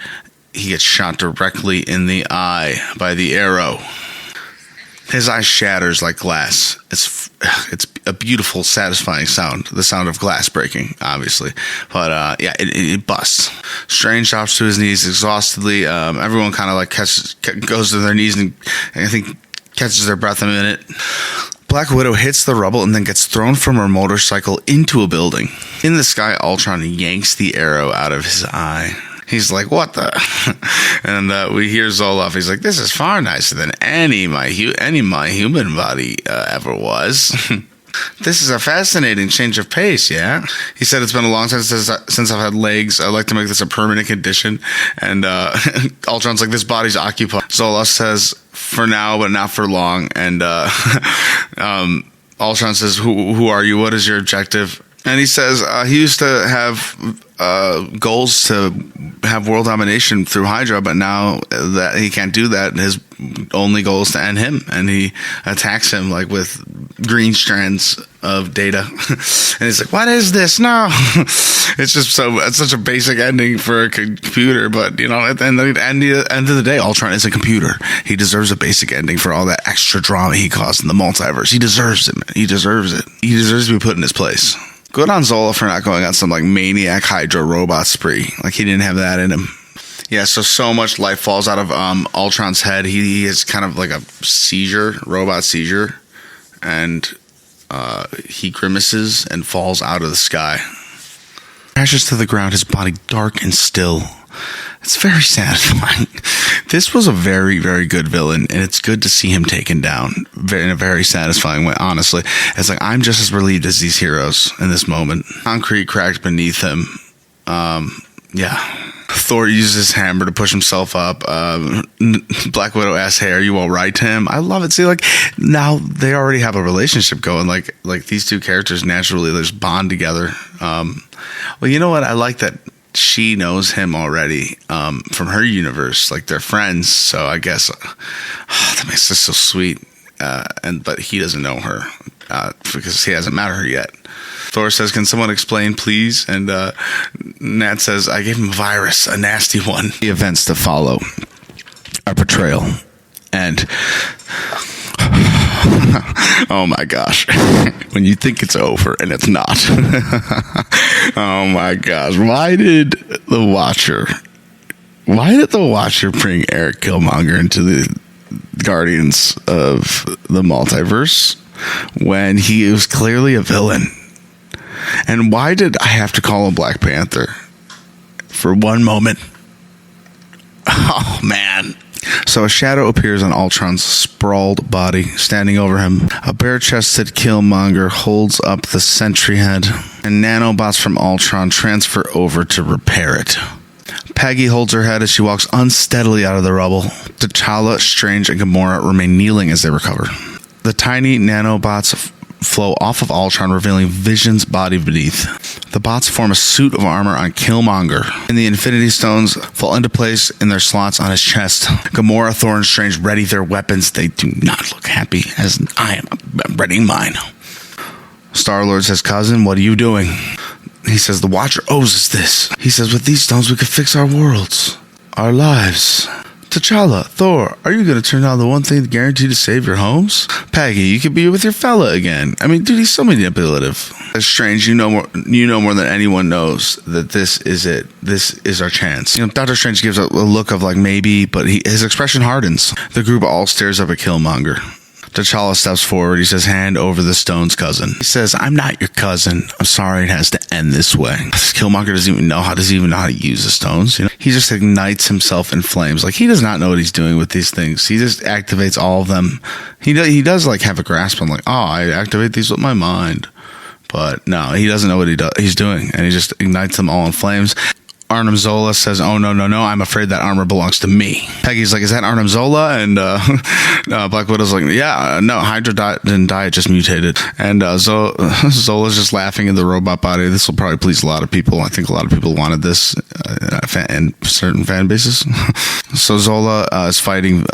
he gets shot directly in the eye by the arrow. His eye shatters like glass. It's a beautiful, satisfying sound. The sound of glass breaking, obviously. But it busts. Strange drops to his knees exhaustedly. Everyone kind of like goes to their knees and I think catches their breath a minute. Black Widow hits the rubble and then gets thrown from her motorcycle into a building. In the sky, Ultron yanks the arrow out of his eye. He's like, "What the?" And we hear Zoloff. He's like, "This is far nicer than any my human body ever was." "This is a fascinating change of pace, yeah?" He said, "It's been a long time since I've had legs. I'd like to make this a permanent condition." And Ultron's like, "This body's occupied." Zoloff says, "For now, but not for long." And Ultron says, Who are you? What is your objective?" And he says he used to have goals to have world domination through Hydra, but now that he can't do that, his only goal is to end him. And he attacks him like with green strands of data. And he's like, "What is this? No." It's such a basic ending for a computer. But, you know, at the end of the day, Ultron is a computer. He deserves a basic ending for all that extra drama he caused in the multiverse. He deserves it, man. He deserves it. He deserves to be put in his place. Good on Zola for not going on some like maniac Hydra robot spree. Like he didn't have that in him. Yeah, so much life falls out of Ultron's head. He is kind of like a robot seizure, and he grimaces and falls out of the sky. Crashes to the ground, his body dark and still. It's very satisfying. This was a very, very good villain, and it's good to see him taken down in a very satisfying way, honestly. It's like, I'm just as relieved as these heroes in this moment. Concrete cracked beneath him. Thor uses his hammer to push himself up. Black Widow asks, "Hey, are you all right, Tim?" I love it. See, like, now they already have a relationship going. Like these two characters naturally just bond together. Well, you know what? I like that she knows him already from her universe. Like, they're friends, so I guess that makes this so sweet. But he doesn't know her because he hasn't met her yet. Thor says, "Can someone explain, please?" And Nat says, "I gave him a virus, a nasty one." The events to follow are betrayal and oh my gosh, when you think it's over and it's not. Oh my gosh, why did the Watcher bring Eric Killmonger into the Guardians of the Multiverse when he was clearly a villain? And why did I have to call him Black Panther for one moment? Oh man. So a shadow appears on Ultron's sprawled body, standing over him. A bare-chested Killmonger holds up the sentry head, and nanobots from Ultron transfer over to repair it. Peggy holds her head as she walks unsteadily out of the rubble. T'Challa, Strange, and Gamora remain kneeling as they recover. The tiny nanobots flow off of Ultron, revealing Vision's body beneath. The bots form a suit of armor on Killmonger, and the Infinity Stones fall into place in their slots on his chest. Gamora, Thor, and Strange ready their weapons. They do not look happy, as I am readying mine. Star-Lord says, "Cousin, what are you doing?" He says, "The Watcher owes us this." He says, "With these stones, we could fix our worlds, our lives." T'Challa, Thor, are you going to turn down the one thing guaranteed to save your homes? Peggy, you could be with your fella again. I mean, dude, he's so manipulative. It's strange. You know more than anyone knows that this is it. This is our chance. Doctor Strange gives a look of like maybe, but his expression hardens. The group all stares up at Killmonger. T'Challa steps forward. He says, "Hand over the stones, cousin." He says, "I'm not your cousin. I'm sorry it has to end this way." Killmonger doesn't even know how to use the stones. He just ignites himself in flames. Like, he does not know what he's doing with these things. He just activates all of them. He does like have a grasp on like, oh, I activate these with my mind. But no, he doesn't know what he's doing. And he just ignites them all in flames. Arnim Zola says, "Oh, no, I'm afraid that armor belongs to me." Peggy's like, "Is that Arnim Zola?" And Black Widow's like, "Yeah, no, Hydra didn't die, it just mutated." And Zola's just laughing in the robot body. This will probably please a lot of people. I think a lot of people wanted this in certain fan bases. So Zola is fighting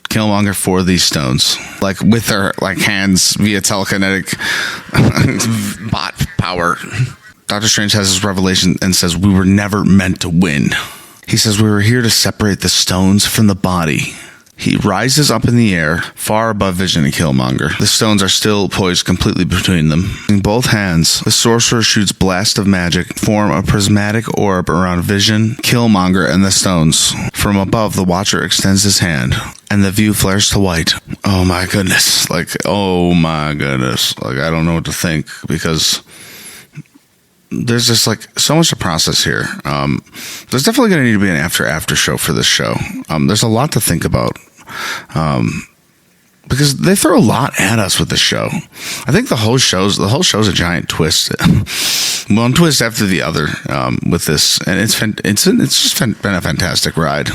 Killmonger for these stones, like with her like hands via telekinetic bot power. Doctor Strange has his revelation and says, "We were never meant to win." He says, "We were here to separate the stones from the body." He rises up in the air, far above Vision and Killmonger. The stones are still poised completely between them. In both hands, the sorcerer shoots blast of magic, form a prismatic orb around Vision, Killmonger, and the stones. From above, the Watcher extends his hand, and the view flares to white. Oh my goodness. Like, I don't know what to think, because there's just like so much to process here. There's definitely going to need to be an after show for this show. There's a lot to think about, because they throw a lot at us with this show. I think the whole show's a giant twist, one twist after the other, with this, and it's just been a fantastic ride.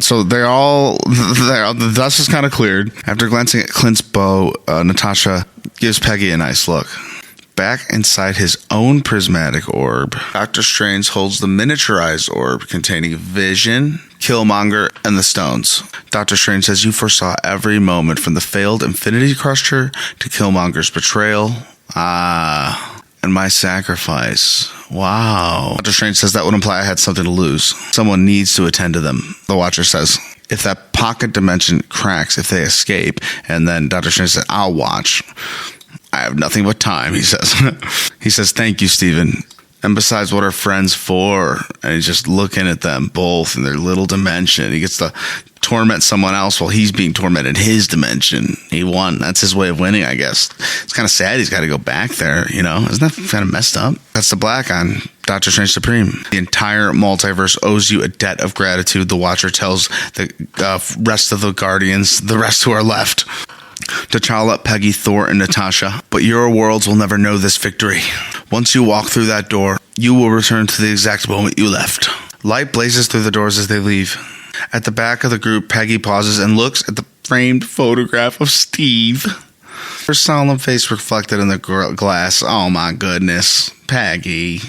So the dust is kind of cleared. After glancing at Clint's bow, Natasha gives Peggy a nice look. Back inside his own prismatic orb, Doctor Strange holds the miniaturized orb containing Vision, Killmonger, and the stones. Doctor Strange says, "You foresaw every moment from the failed Infinity Crusher to Killmonger's betrayal. And my sacrifice. Wow." Doctor Strange says that would imply I had something to lose. Someone needs to attend to them. The Watcher says, "If that pocket dimension cracks, if they escape," and then Doctor Strange says, "I'll watch. I have nothing but time," he says. He says, "Thank you, Stephen. And besides, what are friends for?" And he's just looking at them both in their little dimension. He gets to torment someone else while he's being tormented in his dimension. He won. That's his way of winning, I guess. It's kind of sad he's got to go back there, Isn't that kind of messed up? That's the black on Doctor Strange Supreme. "The entire multiverse owes you a debt of gratitude," the Watcher tells the rest of the Guardians, the rest who are left. T'Challa, Peggy, Thor, and Natasha. "But your worlds will never know this victory. Once you walk through that door, you will return to the exact moment you left." Light blazes through the doors as they leave. At the back of the group, Peggy pauses and looks at the framed photograph of Steve. Her solemn face reflected in the glass. Oh my goodness. Peggy.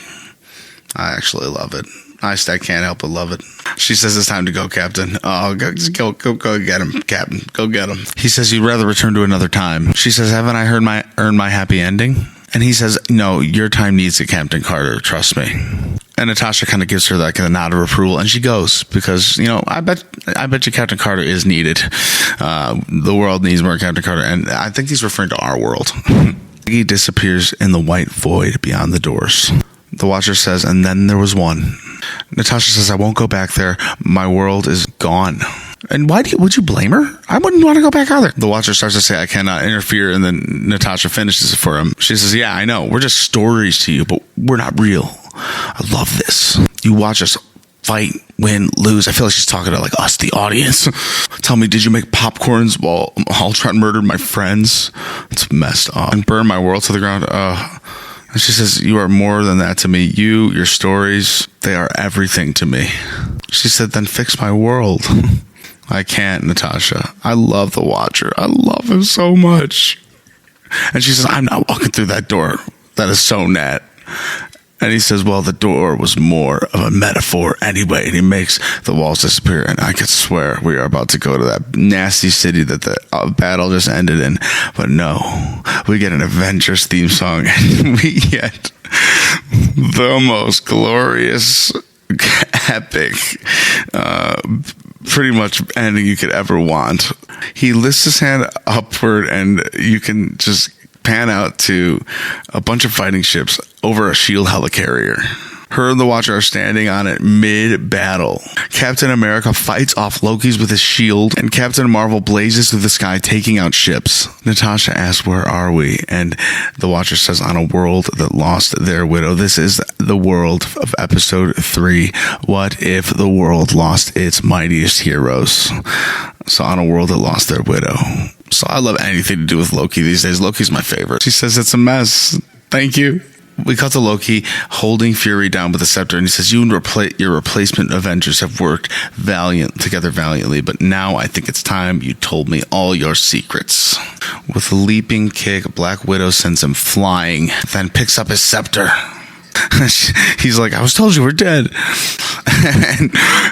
I actually love it. I can't help but love it. She says, "It's time to go, Captain." "Oh, go get him, Captain. Go get him." He says, "You'd rather return to another time." She says, "Haven't I earned my happy ending?" And he says, "No, your time needs it, Captain Carter. Trust me." And Natasha kind of gives her like a nod of approval, and she goes because I bet you Captain Carter is needed. The world needs more Captain Carter, and I think he's referring to our world. He disappears in the white void beyond the doors. The Watcher says, "And then there was one." Natasha says, "I won't go back there. My world is gone." And would you blame her? I wouldn't want to go back either. The Watcher starts to say, "I cannot interfere," and then Natasha finishes it for him. She says, "Yeah, I know. We're just stories to you, but we're not real. I love this. You watch us fight, win, lose." I feel like she's talking to like us, the audience. "Tell me, did you make popcorns while Ultron murdered my friends? It's messed up. And burn my world to the ground. And she says, "You are more than that to me. Your stories, they are everything to me." She said, "Then fix my world." "I can't, Natasha. I love the Watcher. I love him so much." And she says, I'm not walking through that door. That is so Nat. And he says, well, the door was more of a metaphor anyway. And he makes the walls disappear. And I could swear we are about to go to that nasty city that the battle just ended in. But no, we get an Avengers theme song. And we get the most glorious, epic, pretty much ending you could ever want. He lifts his hand upward, and you can just pan out to a bunch of fighting ships over a shield helicarrier. Her and the Watcher are standing on it mid-battle. Captain America fights off Loki's with his shield, and Captain Marvel blazes through the sky, taking out ships. Natasha asks, where are we? And the Watcher says, on a world that lost their widow. This is the world of episode 3. What if the world lost its mightiest heroes? So on a world that lost their widow. So I love anything to do with Loki these days. Loki's my favorite. She says it's a mess. Thank you. We cut to Loki holding Fury down with a scepter, and he says, you and your replacement Avengers have worked together valiantly, but now I think it's time you told me all your secrets. With a leaping kick, Black Widow sends him flying, then picks up his scepter. He's like, I was told you were dead.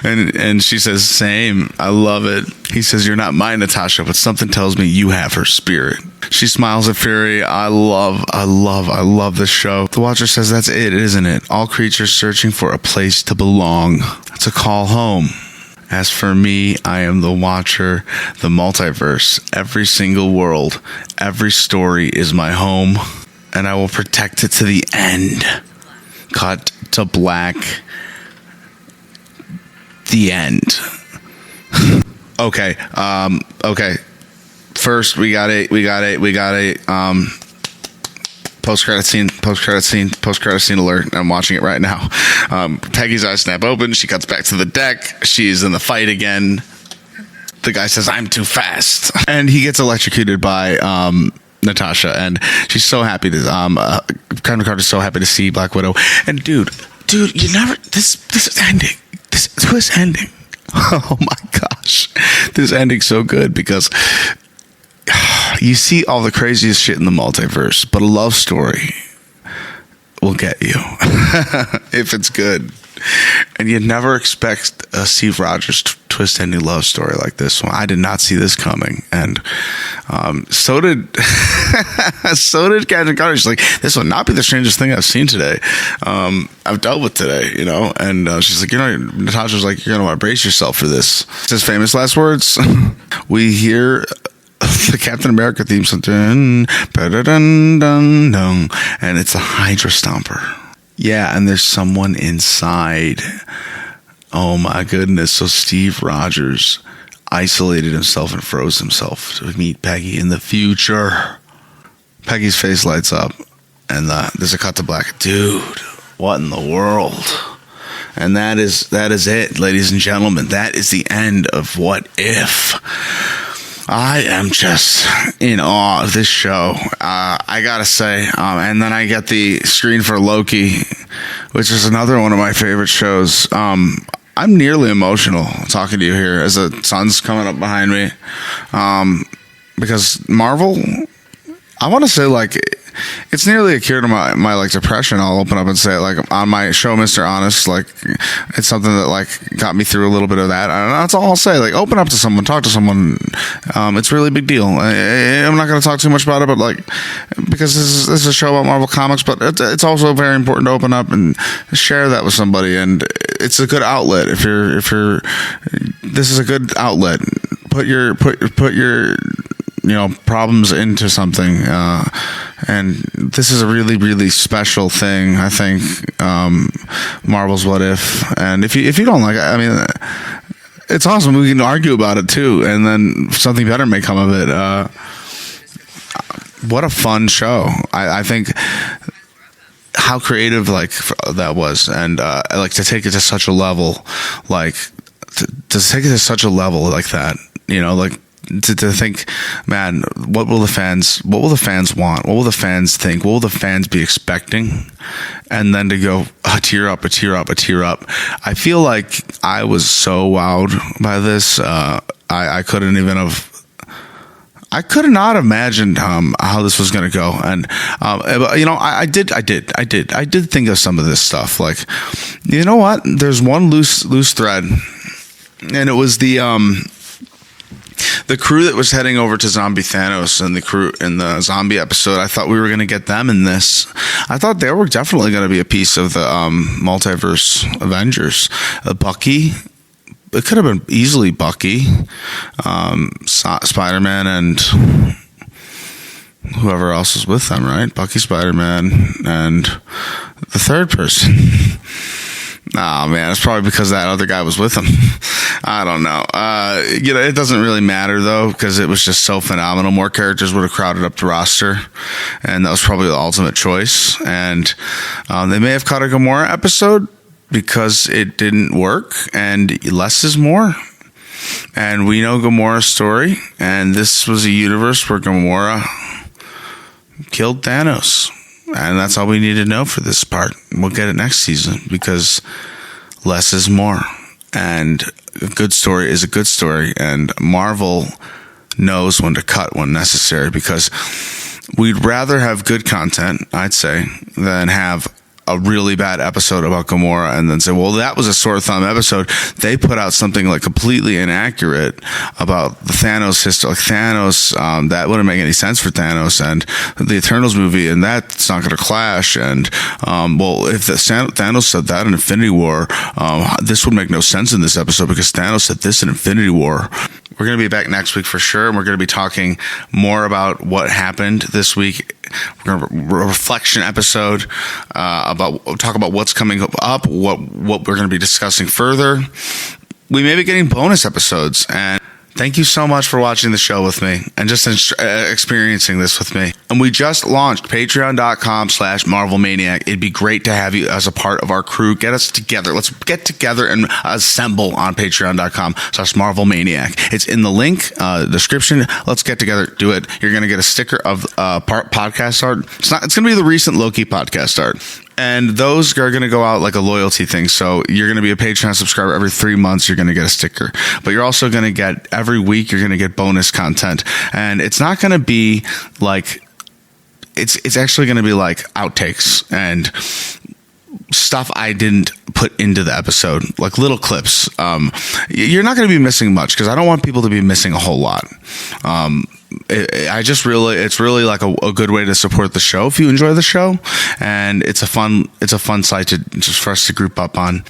and she says, same. I love it. He says, you're not mine, Natasha, but something tells me you have her spirit. She smiles at Fury. I love this show. The Watcher says, that's it, isn't it? All creatures searching for a place to belong, to call home. As for me, I am the Watcher, the multiverse. Every single world, every story is my home, and I will protect it to the end. Cut to black. The end. Okay. First, we got a post-credit scene alert. I'm watching it right now. Peggy's eyes snap open. She cuts back to the deck. She's in the fight again. The guy says, I'm too fast. And he gets electrocuted by Natasha, and she's so happy to Captain Carter's so happy to see Black Widow. And dude, you never this ending, this twist ending. Oh my gosh, this ending's so good because you see all the craziest shit in the multiverse, but a love story will get you if it's good. And you'd never expect a Steve Rogers twist ending love story like this one. I did not see this coming, and so did Captain Carter. She's like, this will not be the strangest thing I've seen today. I've dealt with today, you know. And she's like, Natasha's like, you're gonna want to brace yourself for this. It's his famous last words. We hear the Captain America theme song, and it's a Hydra Stomper. Yeah, and there's someone inside. Oh my goodness. So Steve Rogers isolated himself and froze himself to meet Peggy in the future. Peggy's face lights up, and there's a cut to black. Dude, what in the world? And that is it, ladies and gentlemen. That is the end of What If. I am just in awe of this show. I gotta say, and then I get the screen for Loki, which is another one of my favorite shows. I'm nearly emotional talking to you here as the sun's coming up behind me, because Marvel, I want to say, like, it's nearly a cure to my like depression. I'll open up and say it, like, on my show, Mr. Honest, like, it's something that, like, got me through a little bit of that. And that's all I'll say. Like, open up to someone, talk to someone. It's a really big deal. I'm not going to talk too much about it, but, like, because this is a show about Marvel Comics, but it's also very important to open up and share that with somebody. And it's a good outlet. If you're, this is a good outlet. Put your problems into something, and this is a really, really special thing, I think. Marvel's What If, and if you don't like it, I mean, it's awesome. We can argue about it too, and then something better may come of it. What a fun show! I think how creative that was, and to take it to such a level, like to take it to such a level like that, to think, man, what will the fans want? What will the fans think? What will the fans be expecting? And then to go a tear up. I feel like I was so wowed by this. I couldn't even have. I could not have imagined how this was going to go, and I did think of some of this stuff. Like, you know what? There's one loose thread, and it was the crew that was heading over to Zombie Thanos, and the crew in the zombie episode. I thought we were going to get them in this. I thought they were definitely going to be a piece of the multiverse Avengers. Bucky. It could have been easily Bucky, Spider-Man, and whoever else was with them, right? Bucky, Spider-Man, and the third person. Oh, man, it's probably because that other guy was with him. I don't know. It doesn't really matter, though, because it was just so phenomenal. More characters would have crowded up the roster, and that was probably the ultimate choice. And they may have cut a Gamora episode because it didn't work, and less is more. And we know Gamora's story, and this was a universe where Gamora killed Thanos. And that's all we need to know for this part. We'll get it next season because less is more. And a good story is a good story. And Marvel knows when to cut when necessary, because we'd rather have good content, I'd say, than have a really bad episode about Gamora and then say, well, that was a sore thumb episode. They put out something like completely inaccurate about the Thanos history. Like Thanos, that wouldn't make any sense for Thanos, and the Eternals movie, and that's not going to clash. And, if Thanos said that in Infinity War, this would make no sense in this episode because Thanos said this in Infinity War. We're going to be back next week for sure, and we're going to be talking more about what happened this week. We're going to have a reflection episode talk about what's coming up, what we're going to be discussing further. We may be getting bonus episodes, and thank you so much for watching the show with me and just experiencing this with me. And we just launched patreon.com/MarvelManiac. It'd be great to have you as a part of our crew. Get us together. Let's get together and assemble on patreon.com/MarvelManiac. It's in the link, description. Let's get together. Do it. You're going to get a sticker of podcast art. It's going to be the recent Loki podcast art. And those are going to go out like a loyalty thing. So you're going to be a Patreon subscriber every 3 months. You're going to get a sticker, but you're also going to get every week. You're going to get bonus content, and it's not going to be like it's actually going to be like outtakes and stuff I didn't put into the episode, like little clips. You're not going to be missing much because I don't want people to be missing a whole lot. It's really like a good way to support the show if you enjoy the show, and it's a fun site just for us to group up on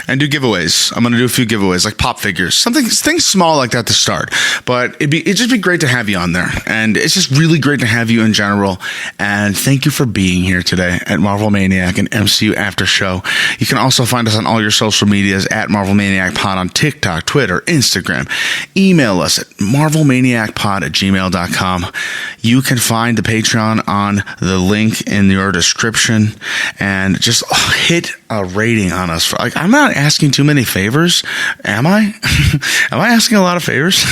and do giveaways. I'm going to do a few giveaways, like pop figures, things small like that to start. But it'd just be great to have you on there, and it's just really great to have you in general. And thank you for being here today at Marvel Maniac and MCU After Show. You can also find us on all your social medias at Marvel Maniac Pod on TikTok, Twitter, Instagram. Email us at marvelmaniacpod@gmail.com. You can find the Patreon on the link in your description, and just hit a rating on us. I'm not asking too many favors, am I? Am I asking a lot of favors?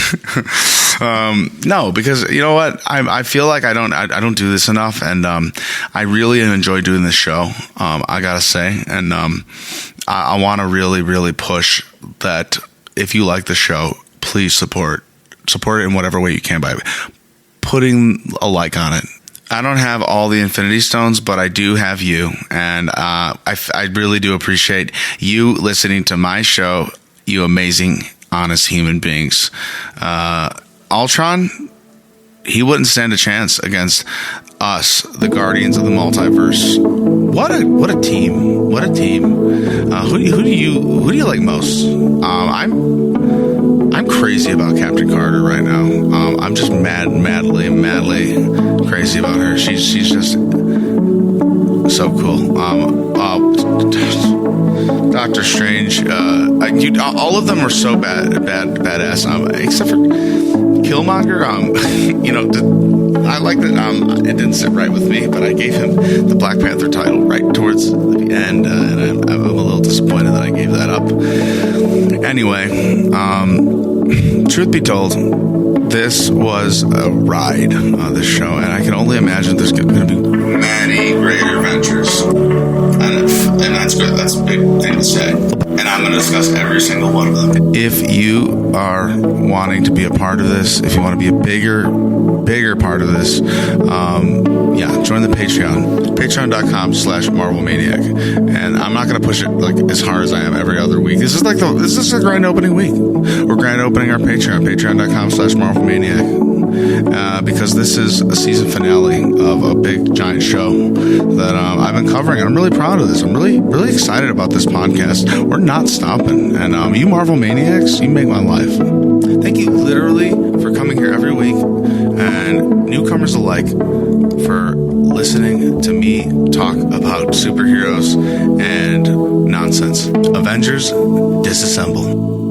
No, because you know what? I feel like I don't do this enough, and I really enjoy doing this show. I gotta say, and I want to really, really push that. If you like the show, please support it in whatever way you can by putting a like on it. I don't have all the Infinity Stones, but I do have you, and I really do appreciate you listening to my show, you amazing, honest human beings. Ultron, he wouldn't stand a chance against us, the Guardians of the Multiverse. What a team! What a team! Who do you like most? I'm crazy about Captain Carter right now. I'm just madly crazy about her. She's just so cool. Doctor Strange. All of them are so badass. Except for Killmonger. I like that. It didn't sit right with me, but I gave him the Black Panther title right towards the end, and I'm a little disappointed that I gave that up. Anyway, truth be told, this was a ride on this show, and I can only imagine there's going to be many great adventures, and that's That's a big thing to say. And I'm going to discuss every single one of them. If you are wanting to be a part of this, if you want to be a bigger part of this, join the Patreon. Patreon.com/MarvelManiac. And I'm not going to push it like as hard as I am every other week. This is a grand opening week. We're grand opening our Patreon. Patreon.com/MarvelManiac. Because this is a season finale of a big giant show that I've been covering. I'm really proud of this. I'm really, really excited about this podcast. We're not stopping. And you Marvel Maniacs, you make my life. Thank you literally for coming here every week, and newcomers alike for listening to me talk about superheroes and nonsense. Avengers, disassemble.